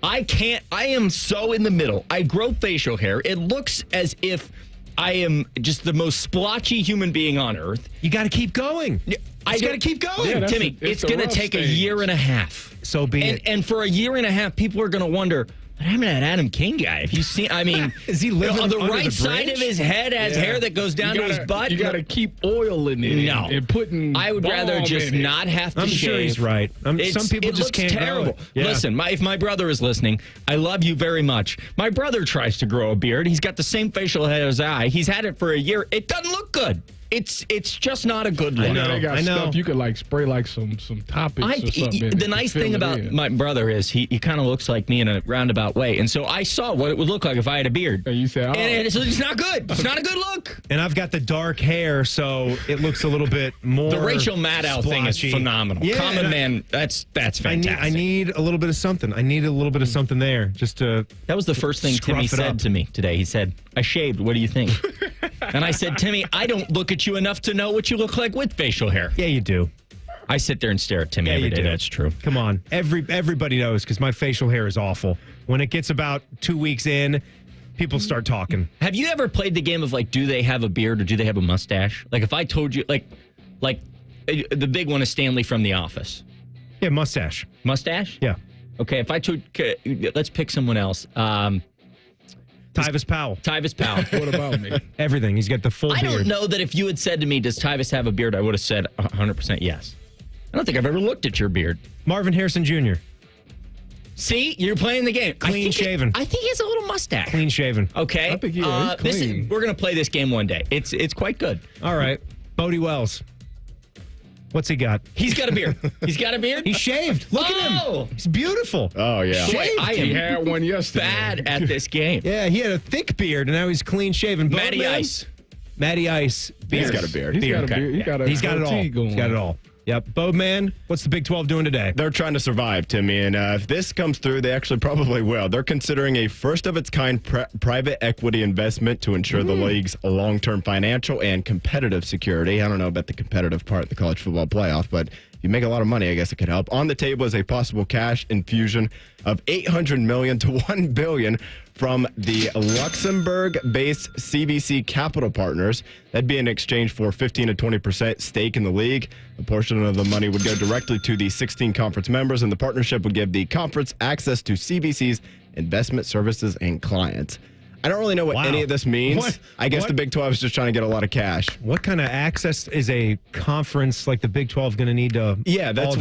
I can't. I am so in the middle. I grow facial hair. It looks as if I am just the most splotchy human being on earth. You got to keep going. I got to keep going. Yeah, Timmy, it's going to take a year and a half. So be it. And for a year and a half, people are going to wonder, what happened to that Adam King guy? If you see, I mean, is he living on the under right the side bridge? of his head has hair that goes down to his butt? You got to keep oil in it. No. And putting I would rather just not have to I'm shave. sure he's right. Some people just can't terrible. grow it. Yeah. Listen, if my brother is listening, I love you very much. My brother tries to grow a beard. He's got the same facial hair as I. He's had it for a year. It doesn't look good. It's just not a good look. I know. They got stuff you could like spray like some topics or something. The nice thing about my brother is he kind of looks like me in a roundabout way. And so I saw what it would look like if I had a beard. And you said, and it's not good. It's not a good look. And I've got the dark hair, so it looks a little bit more The Rachel Maddow thing is phenomenal. Yeah, Common Man, that's fantastic. I need a little bit of something. I need a little bit of something there just to. That was the first thing Timmy said to me today. He said, I shaved. What do you think? And I said, Timmy, I don't look at you enough to know what you look like with facial hair. Yeah, you do. I sit there and stare at Timmy every day. That's true. Come on. Everybody knows because my facial hair is awful. When it gets about 2 weeks in, people start talking. Have you ever played the game of like, do they have a beard or do they have a mustache? Like if I told you, like the big one is Stanley from The Office. Yeah, mustache. Mustache? Yeah. Okay, if I told, let's pick someone else. Tyvis Powell. Tyvis Powell. What about me? Everything. He's got the full beard. I don't know that if you had said to me, does Tyvis have a beard, I would have said 100% yes. I don't think I've ever looked at your beard. Marvin Harrison Jr. See, you're playing the game. Clean shaven. I think he has a little mustache. Clean shaven. Okay. I think he's clean. We're going to play this game one day. It's quite good. All right. Bodie Wells. What's he got? He's got a beard. He's got a beard? He's shaved. Look at him. He's beautiful. Oh, yeah. Boy, He had one yesterday. Bad at this game. Yeah, he had a thick beard, and now he's clean shaven. Matty Ice. Matty Ice. Beard. He's got a beard. He's got a beard. He's got it all. He's got it all. Yep. Boatman, what's the Big 12 doing today? They're trying to survive, Timmy, and if this comes through, they actually probably will. They're considering a first-of-its-kind private equity investment to ensure the league's long-term financial and competitive security. I don't know about the competitive part of the college football playoff, but if you make a lot of money, I guess it could help. On the table is a possible cash infusion of $800 million to $1 billion from the Luxembourg-based CVC Capital Partners. That'd be in exchange for 15 to 20% stake in the league. A portion of the money would go directly to the 16 conference members, and the partnership would give the conference access to CVC's investment services and clients. I don't really know what any of this means. I guess the Big 12 is just trying to get a lot of cash. What kind of access is a conference like the Big 12 going to need to? Yeah, that's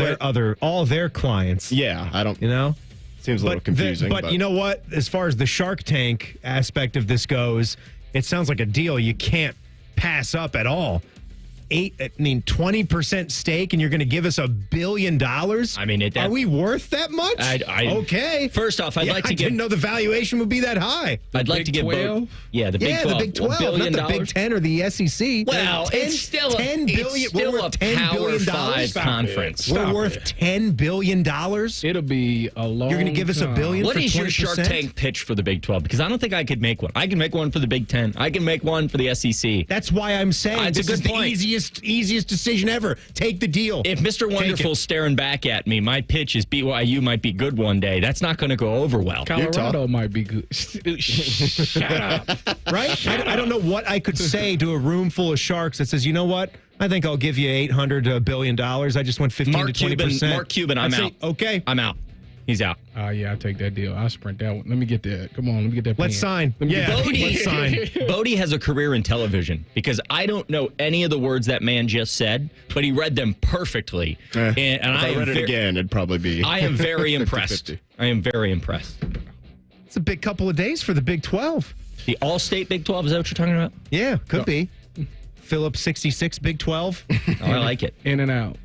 all their clients. Yeah, I don't. You know, seems a little confusing. But you know what? As far as the Shark Tank aspect of this goes, it sounds like a deal you can't pass up at all. 20% stake, and you're going to give us $1 billion? I mean, are we worth that much? Okay. First off, I'd like to I didn't know the valuation would be that high. I'd like to give both. Yeah, the Big 12. The Big 12, $1 billion. not the Big 10 or the SEC. Well, it's still a Power 5 conference. We're worth $10 billion. It'll be a long. You're going to give us $1 billion. What for is 20%? your Shark Tank pitch for the Big 12? Because I don't think I could make one. I can make one for the Big 10. I can make one for the SEC. That's why I'm saying this is the easiest decision ever. Take the deal. If Mr. Wonderful's staring back at me, my pitch is BYU might be good one day. That's not going to go over well. Colorado might be good. Shut up. Right? I don't know what I could say to a room full of sharks that says, you know what? I think I'll give you $800 to $1 billion. I just went 15 to 20%. Mark Cuban, I'm out. Okay. I'm out. He's out. Yeah, I'll take that deal. I'll sprint that one. Let me get that. Come on, let me get that. Let's sign. Let's sign. Bodie has a career in television because I don't know any of the words that man just said, but he read them perfectly. And if I read it again, it'd probably be. I am very impressed. I am very impressed. It's a big couple of days for the Big 12. The All-State Big 12, is that what you're talking about? Yeah, could be. Phillips 66 Big 12? I like it. In and out.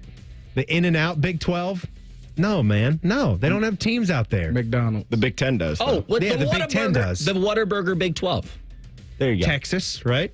The In and Out Big 12? No, man. No, they don't have teams out there. McDonald's. The Big Ten does. Oh, what Yeah, the Big Ten does. The Whataburger Big 12. There you go. Texas, right?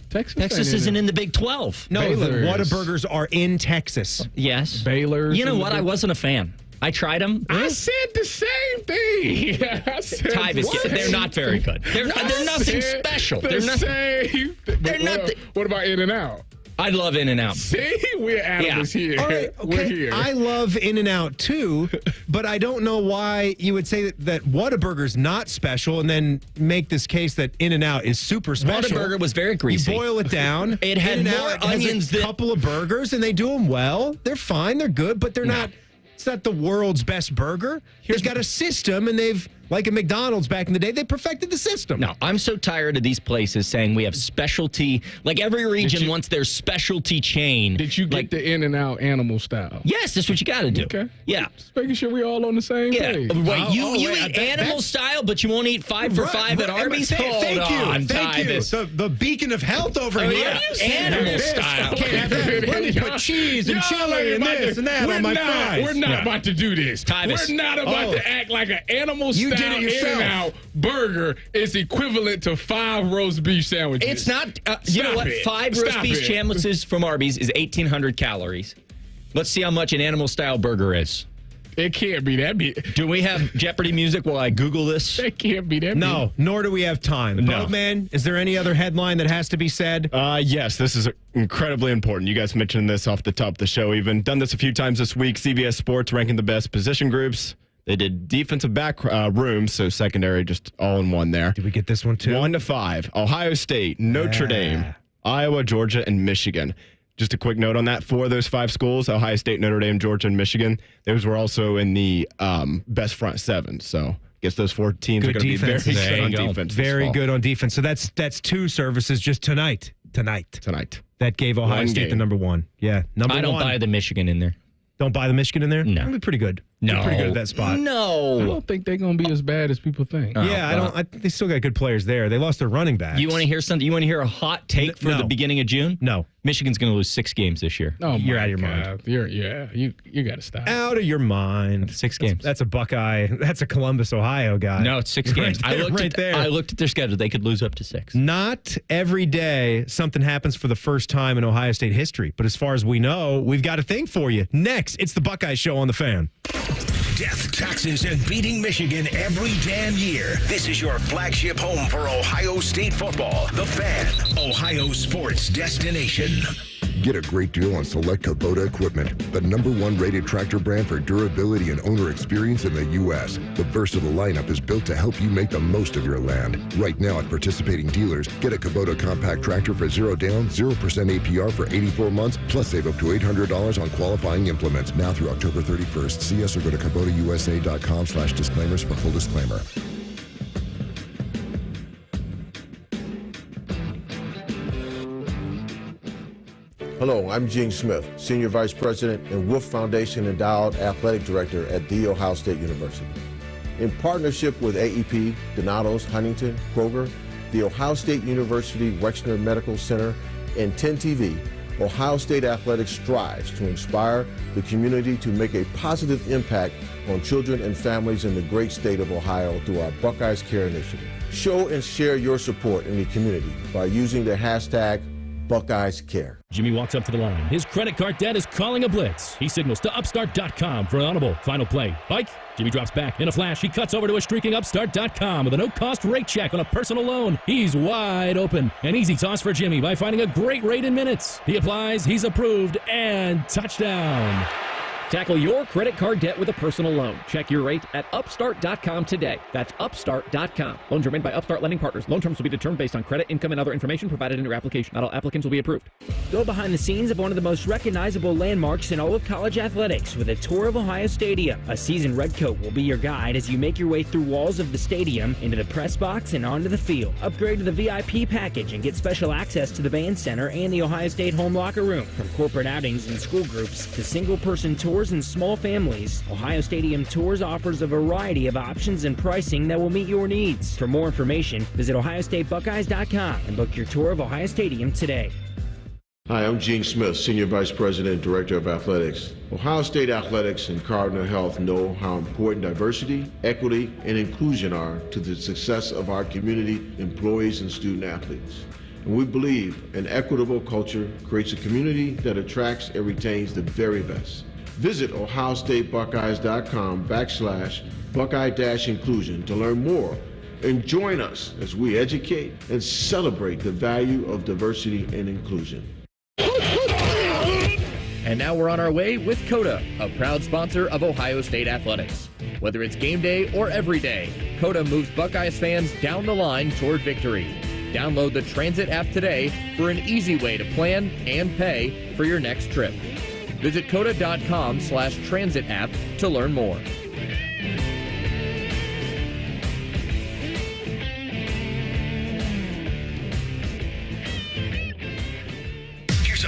Texas isn't in the Big 12. No, Baylor the is. Whataburgers are in Texas. Yes. Baylor. You know what? I wasn't a fan. I tried them. I said the same thing. I said Tyvis, they're not very good. They're nothing special. They're nothing. They're nothing. What about In and Out? I love In and Out. See, we're Adams here. All right, We're okay. here. I love In and Out too, but I don't know why you would say that Whataburger's not special and then make this case that In and Out is super special. Whataburger was very greasy. You boil it down. It had more In-N-Out has onions a than couple of burgers, and they do them well. They're fine. They're good, but they're not. It's not the world's best burger. They've got a system, and they've, like a McDonald's back in the day, they perfected the system. No, I'm so tired of these places saying we have specialty. Like every region wants their specialty chain. Did you get the In and Out animal style? Yes, that's what you got to do. Okay. Yeah. Just making sure we all on the same page. Wait, you eat animal style, but you won't eat 5 for $5 at Arby's? Thank you. Tyvis. The beacon of health over here. Animal style. Can't have that. Let me put cheese and chili and this and that on my fries. We're not about to do this. Tyvis. We're not about to act like an animal You style did it yourself. In-N-Out burger is equivalent to 5 roast beef sandwiches. It's not. You know what? 5 roast beef sandwiches from Arby's is 1,800 calories. Let's see how much an animal style burger is. It can't be that big. Do we have Jeopardy music while I Google this? It can't be that big. No, nor do we have time. No. Boatman, is there any other headline that has to be said? Yes, this is incredibly important. You guys mentioned this off the top of the show even. Done this a few times this week. CBS Sports ranking the best position groups. They did defensive back rooms, so secondary just all in one there. Did we get this one too? 1 to 5. Ohio State, Notre Dame, Iowa, Georgia, and Michigan. Just a quick note on that. 4 of those 5 schools, Ohio State, Notre Dame, Georgia, and Michigan, those were also in the best front 7. So I guess those 4 teams are going to be very good on defense. Very good on defense. So that's 2 services just tonight. That gave Ohio State the number 1. Yeah, number 1. I don't buy the Michigan in there. Don't buy the Michigan in there? No. That'd be pretty good. No. They're pretty good at that spot. No. I don't think they're going to be as bad as people think. I think they still got good players there. They lost their running backs. You want to hear something? You want to hear a hot take for the beginning of June? No. Michigan's going to lose 6 games this year. Oh, You're out of your mind. You got to stop. Out of your mind. 6 games. That's a Buckeye. That's a Columbus, Ohio guy. No, it's 6 games. Right there. I looked at their schedule. They could lose up to 6. Not every day something happens for the first time in Ohio State history. But as far as we know, we've got a thing for you. Next, it's the Buckeye Show on the Fan. Death, taxes, and beating Michigan every damn year. This is your flagship home for Ohio State football. The Fan, Ohio sports destination. Get a great deal on select Kubota equipment, the #1 rated tractor brand for durability and owner experience in the U.S. The versatile lineup is built to help you make the most of your land. Right now at participating dealers, get a Kubota compact tractor for 0 down, 0% APR for 84 months, plus save up to $800 on qualifying implements. Now through October 31st. See us or go to KubotaUSA.com/disclaimers for full disclaimer. Hello, I'm Gene Smith, Senior Vice President and Wolf Foundation Endowed Athletic Director at The Ohio State University. In partnership with AEP, Donatos, Huntington, Kroger, The Ohio State University Wexner Medical Center, and 10TV, Ohio State Athletics strives to inspire the community to make a positive impact on children and families in the great state of Ohio through our Buckeyes Care initiative. Show and share your support in the community by using the hashtag Buckeyes Care. Jimmy walks up to the line. His credit card debt is calling a blitz. He signals to Upstart.com for an audible. Final play. Bike. Jimmy drops back. In a flash, he cuts over to a streaking Upstart.com with a no-cost rate check on a personal loan. He's wide open. An easy toss for Jimmy by finding a great rate in minutes. He applies, he's approved, and touchdown. Tackle your credit card debt with a personal loan. Check your rate at Upstart.com today. That's Upstart.com. Loans are made by Upstart Lending Partners. Loan terms will be determined based on credit, income, and other information provided in your application. Not all applicants will be approved. Go behind the scenes of one of the most recognizable landmarks in all of college athletics with a tour of Ohio Stadium. A seasoned redcoat will be your guide as you make your way through walls of the stadium, into the press box, and onto the field. Upgrade to the VIP package and get special access to the band center and the Ohio State home locker room. From corporate outings and school groups to single-person tours and small families, Ohio Stadium Tours offers a variety of options and pricing that will meet your needs. For more information, visit OhioStateBuckeyes.com and book your tour of Ohio Stadium today. Hi, I'm Gene Smith, Senior Vice President and Director of Athletics. Ohio State Athletics and Cardinal Health know how important diversity, equity, and inclusion are to the success of our community, employees, and student athletes. And we believe an equitable culture creates a community that attracts and retains the very best. Visit ohiostatebuckeyes.com/Buckeye-inclusion to learn more and join us as we educate and celebrate the value of diversity and inclusion. And now we're on our way with CODA, a proud sponsor of Ohio State Athletics. Whether it's game day or every day, CODA moves Buckeyes fans down the line toward victory. Download the Transit app today for an easy way to plan and pay for your next trip. Visit coda.com/transit app to learn more.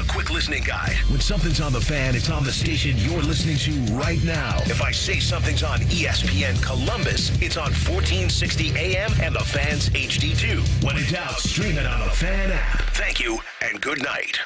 Quick listening guide. When something's on the fan, it's on the station you're listening to right now. If I say something's on ESPN Columbus, it's on 1460 AM and the Fan's HD2. When in doubt, stream it on the Fan app. Thank you and good night.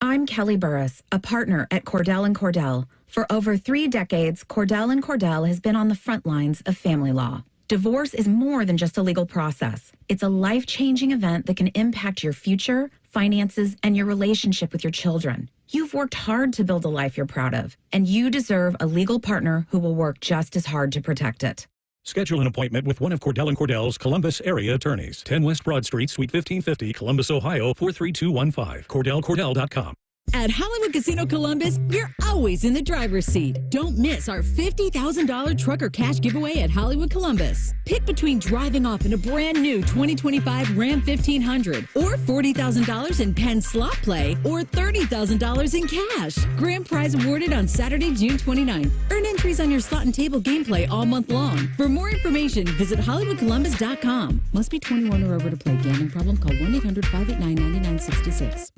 I'm Kelly Burris, a partner at Cordell & Cordell. For over 3 decades, Cordell & Cordell has been on the front lines of family law. Divorce is more than just a legal process. It's a life-changing event that can impact your future, finances, and your relationship with your children. You've worked hard to build a life you're proud of, and you deserve a legal partner who will work just as hard to protect it. Schedule an appointment with one of Cordell & Cordell's Columbus area attorneys. 10 West Broad Street, Suite 1550, Columbus, Ohio, 43215. CordellCordell.com. At Hollywood Casino Columbus, you're always in the driver's seat. Don't miss our $50,000 trucker cash giveaway at Hollywood Columbus. Pick between driving off in a brand new 2025 Ram 1500 or $40,000 in Penn slot play or $30,000 in cash. Grand prize awarded on Saturday, June 29th. Earn entries on your slot and table gameplay all month long. For more information, visit HollywoodColumbus.com. Must be 21 or over to play. Gambling problem? Call 1-800-589-9966.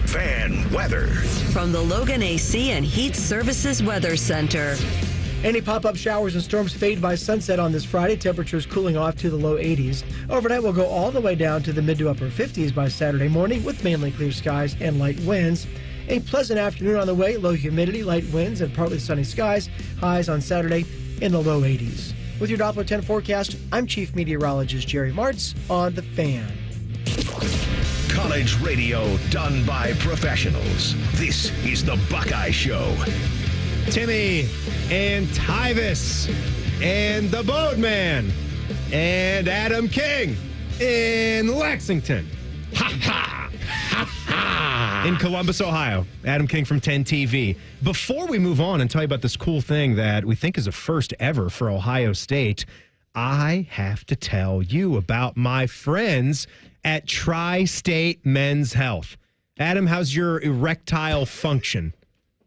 Fan weather. From the Logan AC and Heat Services Weather Center. Any pop-up showers and storms fade by sunset on this Friday. Temperatures cooling off to the low 80s. Overnight will go all the way down to the mid to upper 50s by Saturday morning with mainly clear skies and light winds. A pleasant afternoon on the way. Low humidity, light winds, and partly sunny skies. Highs on Saturday in the low 80s. With your Doppler 10 forecast, I'm Chief Meteorologist Jerry Martz on The Fan. College radio done by professionals. This is the Buckeye Show. Timmy and Tyvis and the Boatman and Adam King in Lexington. Ha ha! Ha ha! In Columbus, Ohio. Adam King from 10 TV. Before we move on and tell you about this cool thing that we think is a first ever for Ohio State, I have to tell you about my friends at Tri-State Men's Health. Adam, how's your erectile function?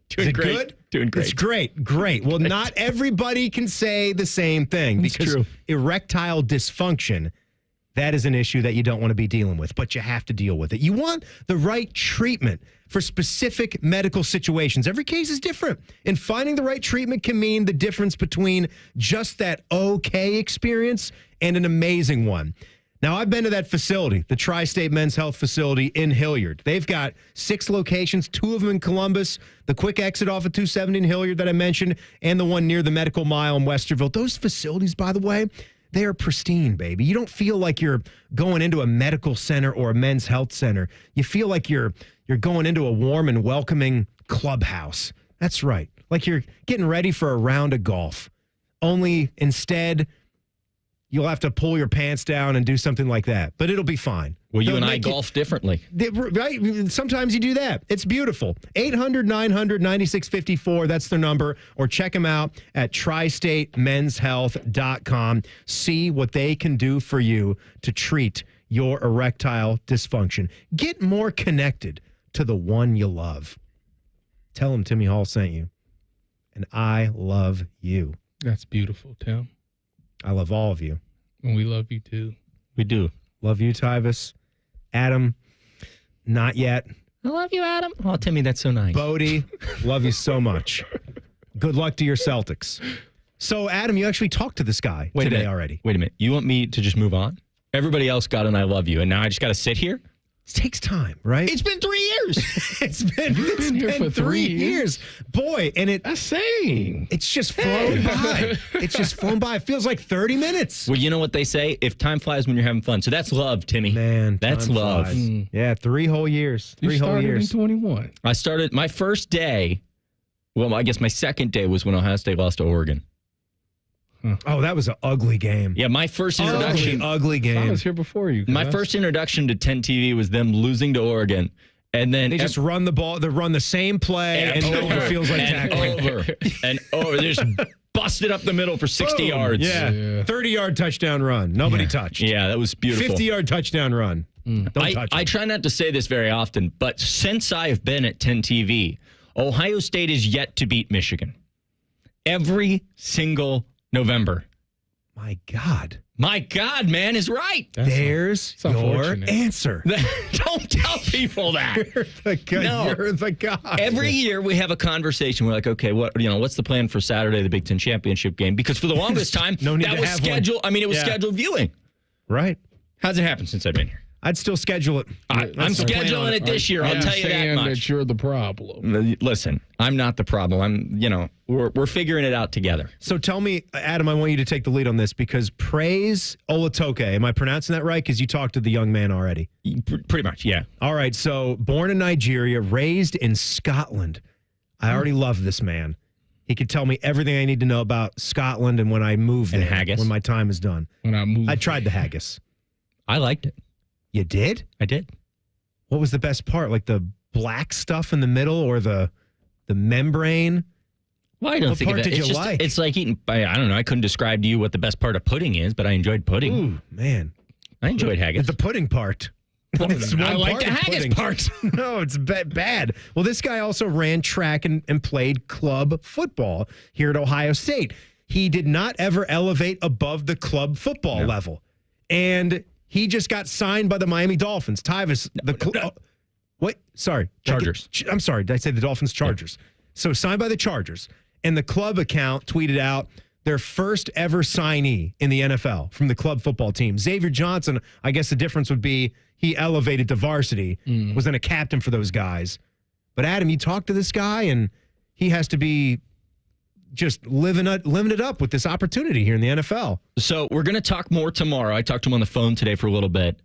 Doing great. Good? Doing great. It's great. Great. Well, not everybody can say the same thing because erectile dysfunction, that is an issue that you don't want to be dealing with, but you have to deal with it. You want the right treatment for specific medical situations. Every case is different, and finding the right treatment can mean the difference between just that okay experience and an amazing one. Now, I've been to that facility, the Tri-State Men's Health Facility in Hilliard. They've got 6 locations, 2 of them in Columbus, the quick exit off of 270 in Hilliard that I mentioned, and the one near the Medical Mile in Westerville. Those facilities, by the way, they are pristine, baby. You don't feel like you're going into a medical center or a men's health center. You feel like you're going into a warm and welcoming clubhouse. That's right. Like you're getting ready for a round of golf. Only instead, you'll have to pull your pants down and do something like that. But it'll be fine. Well, you and I golf differently. Right? Sometimes you do that. It's beautiful. 800-900-9654. That's their number. Or check them out at tristatemenshealth.com. See what they can do for you to treat your erectile dysfunction. Get more connected to the one you love. Tell them Timmy Hall sent you. And I love you. That's beautiful, Tim. I love all of you. And we love you, too. We do. Love you, Tyvis. Adam, not yet. I love you, Adam. Oh, Timmy, that's so nice. Bodie, love you so much. Good luck to your Celtics. So, Adam, you actually talked to this guy today already. Wait a minute. You want me to just move on? Everybody else got an I love you, and now I just got to sit here? It takes time, right? It's been 3 years. It's been here for 3 years. Boy, and it's just flown by. It's just flown by. It feels like 30 minutes. Well, you know what they say? If time flies when you're having fun. So that's love, Timmy. Man, that's time love. flies. Yeah, 3 whole years. You 3 whole started years. in 21. I started my first day. Well, I guess my second day was when Ohio State lost to Oregon. Oh, that was an ugly game. Yeah, my first introduction. Ugly game. I was here before you. My first introduction to 10 TV was them losing to Oregon. And then They just run the ball. They run the same play, and no one feels like tackling. And over. They just busted up the middle for 60 yards. Yeah. 30-yard touchdown run. Nobody touched. Yeah, that was beautiful. 50-yard touchdown run. Don't touch I try not to say this very often, but since I've been at 10 TV, Ohio State is yet to beat Michigan. Every single November. My God. My God, man, is right. There's your answer. Don't tell people that. You're the guy. No. You're the guy. Every year we have a conversation. We're like, okay, what's the plan for Saturday, the Big Ten championship game? Because for the longest time, No need that to was have scheduled. one. I mean, it was Yeah. scheduled viewing. Right. How's it happened since I've been here? I'd still schedule it. I'm scheduling it this year. I'll tell you that much. That you're the problem. Listen, I'm not the problem. We're figuring it out together. So tell me, Adam, I want you to take the lead on this because Praise Olatoke, am I pronouncing that right? Because you talked to the young man already. Pretty much, yeah. All right, so born in Nigeria, raised in Scotland. I already love this man. He could tell me everything I need to know about Scotland and when I move there. And haggis. When my time is done. When I move. I tried the haggis. I liked it. You did? I did. What was the best part? Like the black stuff in the middle or the membrane? Well, I don't What think part of it. did It's you just, like? It's like eating. I don't know. I couldn't describe to you what the best part of pudding is, but I enjoyed pudding. Ooh, man. I enjoyed haggis. The pudding part. It's I one like part the of haggis pudding. part. No, it's bad. Well, this guy also ran track and played club football here at Ohio State. He did not ever elevate above the club football level. And he just got signed by the Miami Dolphins. Tyvis, wait, sorry. Chargers. I'm sorry. Did I say the Dolphins? Chargers. Yeah. So signed by the Chargers. And the club account tweeted out their first ever signee in the NFL from the club football team. Xavier Johnson, I guess the difference would be he elevated to varsity, was then a captain for those guys. But Adam, you talk to this guy and he has to be just living it up with this opportunity here in the NFL. So we're going to talk more tomorrow. I talked to him on the phone today for a little bit,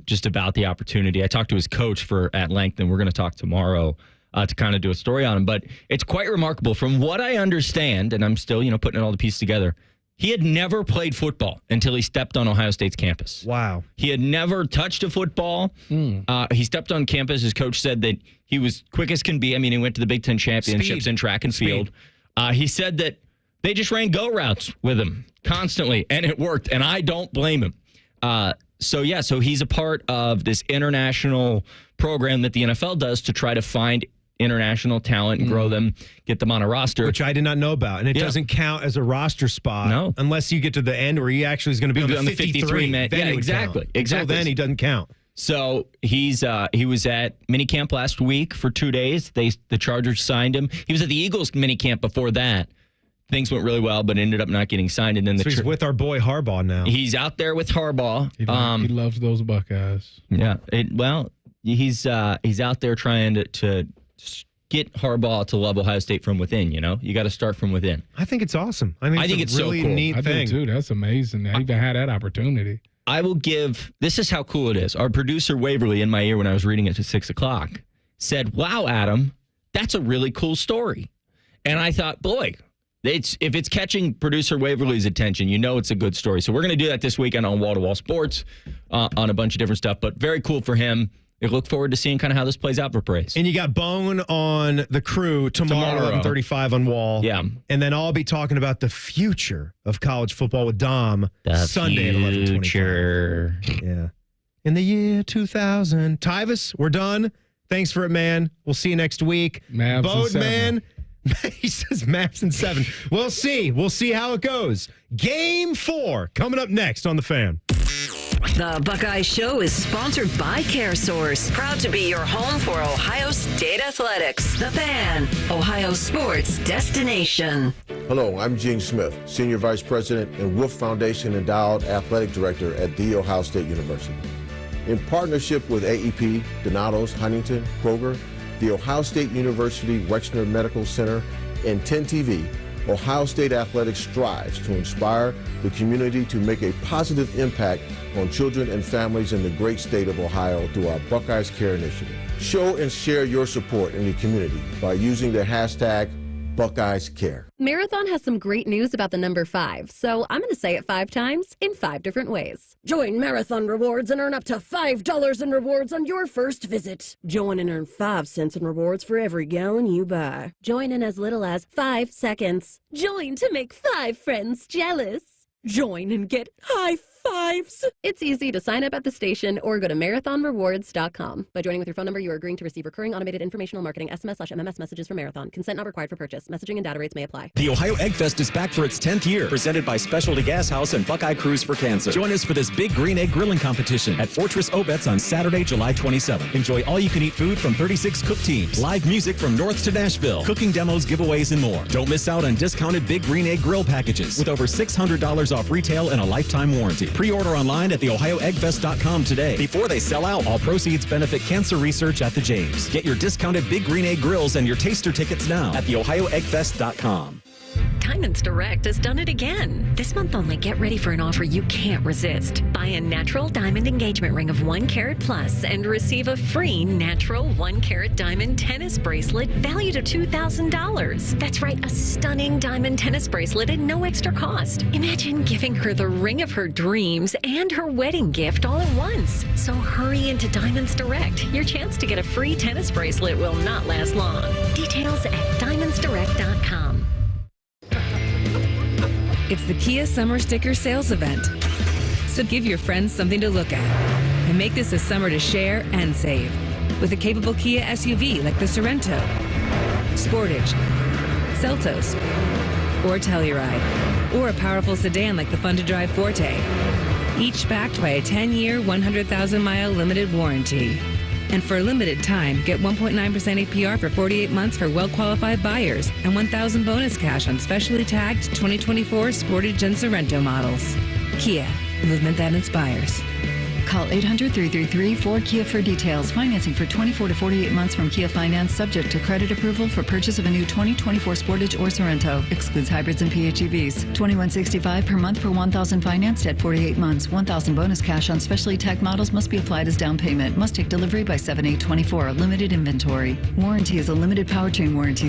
just about the opportunity. I talked to his coach at length, and we're going to talk tomorrow to kind of do a story on him. But it's quite remarkable. From what I understand, and I'm still, putting all the pieces together, he had never played football until he stepped on Ohio State's campus. Wow. He had never touched a football. He stepped on campus. His coach said that he was quick as can be. I mean, he went to the Big Ten championships in track and field. He said that they just ran go routes with him constantly, and it worked, and I don't blame him. So he's a part of this international program that the NFL does to try to find international talent and grow them, get them on a roster. Which I did not know about. And it doesn't count as a roster spot unless you get to the end where he actually is going to be on the 53 man. Yeah, exactly. Until then, he doesn't count. So he was at minicamp last week for 2 days. The Chargers signed him. He was at the Eagles minicamp before that. Things went really well, but ended up not getting signed. And then he's with our boy Harbaugh now. He's out there with Harbaugh. He loves those Buckeyes. Yeah. He's out there trying to get Harbaugh to love Ohio State from within. You got to start from within. I think it's awesome. I think it's really so cool. Neat thing. I do too. That's amazing. I even had that opportunity. I will give. This is how cool it is. Our producer Waverly in my ear when I was reading it to 6 o'clock said, "Wow, Adam, that's a really cool story." And I thought, boy. If it's catching producer Waverly's attention, it's a good story. So we're going to do that this weekend on Wall to Wall Sports on a bunch of different stuff. But very cool for him. I look forward to seeing kind of how this plays out for Praise. And you got Bone on the crew tomorrow. 11:35 on Wall. Yeah. And then I'll be talking about the future of college football with Dom Sunday at 11:25. Yeah. In the year 2000. Tyvis, we're done. Thanks for it, man. We'll see you next week. Mavs man. He says Mavs in 7. We'll see. We'll see how it goes. Game 4 coming up next on The Fan. The Buckeye Show is sponsored by CareSource, proud to be your home for Ohio State athletics. The Fan, Ohio sports destination. Hello, I'm Gene Smith, Senior Vice President and Wolf Foundation Endowed Athletic Director at The Ohio State University. In partnership with AEP, Donatos, Huntington, Kroger, the Ohio State University Wexner Medical Center, and 10TV, Ohio State Athletics strives to inspire the community to make a positive impact on children and families in the great state of Ohio through our Buckeyes Care initiative. Show and share your support in the community by using the hashtag Buckeyes Care. Marathon has some great news about the number 5, so I'm going to say it 5 times in 5 different ways. Join Marathon Rewards and earn up to $5 in rewards on your first visit. Join and earn 5 cents in rewards for every gallon you buy. Join in as little as 5 seconds. Join to make 5 friends jealous. Join and get high fives. It's easy to sign up at the station or go to marathonrewards.com. By joining with your phone number, you are agreeing to receive recurring automated informational marketing SMS/MMS messages from Marathon. Consent not required for purchase. Messaging and data rates may apply. The Ohio Egg Fest is back for its 10th year, presented by Specialty Gas House and Buckeye Cruise for Cancer. Join us for this big green egg grilling competition at Fortress Obetz on Saturday, July 27th. Enjoy all-you-can-eat food from 36 cook teams, live music from North to Nashville, cooking demos, giveaways, and more. Don't miss out on discounted big green egg grill packages with over $600 off retail and a lifetime warranty. Pre-order online at theohioeggfest.com today. Before they sell out, all proceeds benefit cancer research at the James. Get your discounted Big Green Egg grills and your taster tickets now at theohioeggfest.com. Diamonds Direct has done it again. This month only, get ready for an offer you can't resist. Buy a natural diamond engagement ring of 1 carat plus and receive a free natural 1 carat diamond tennis bracelet valued at $2,000. That's right, a stunning diamond tennis bracelet at no extra cost. Imagine giving her the ring of her dreams and her wedding gift all at once. So hurry into Diamonds Direct. Your chance to get a free tennis bracelet will not last long. Details at diamondsdirect.com. It's the Kia Summer Sticker Sales Event. So give your friends something to look at and make this a summer to share and save with a capable Kia SUV like the Sorento, Sportage, Seltos, or Telluride, or a powerful sedan like the fun-to-drive Forte, each backed by a 10-year, 100,000-mile limited warranty. And for a limited time, get 1.9% APR for 48 months for well-qualified buyers and $1,000 bonus cash on specially tagged 2024 Sportage and Sorento models. Kia, movement that inspires. Call 800-333-4KIA for details. Financing for 24 to 48 months from Kia Finance, subject to credit approval for purchase of a new 2024 Sportage or Sorento. Excludes hybrids and PHEVs. $21.65 per month per $1,000 financed at 48 months. $1,000 bonus cash on specially tagged models must be applied as down payment. Must take delivery by 7/8/24. Limited inventory. Warranty is a limited powertrain warranty.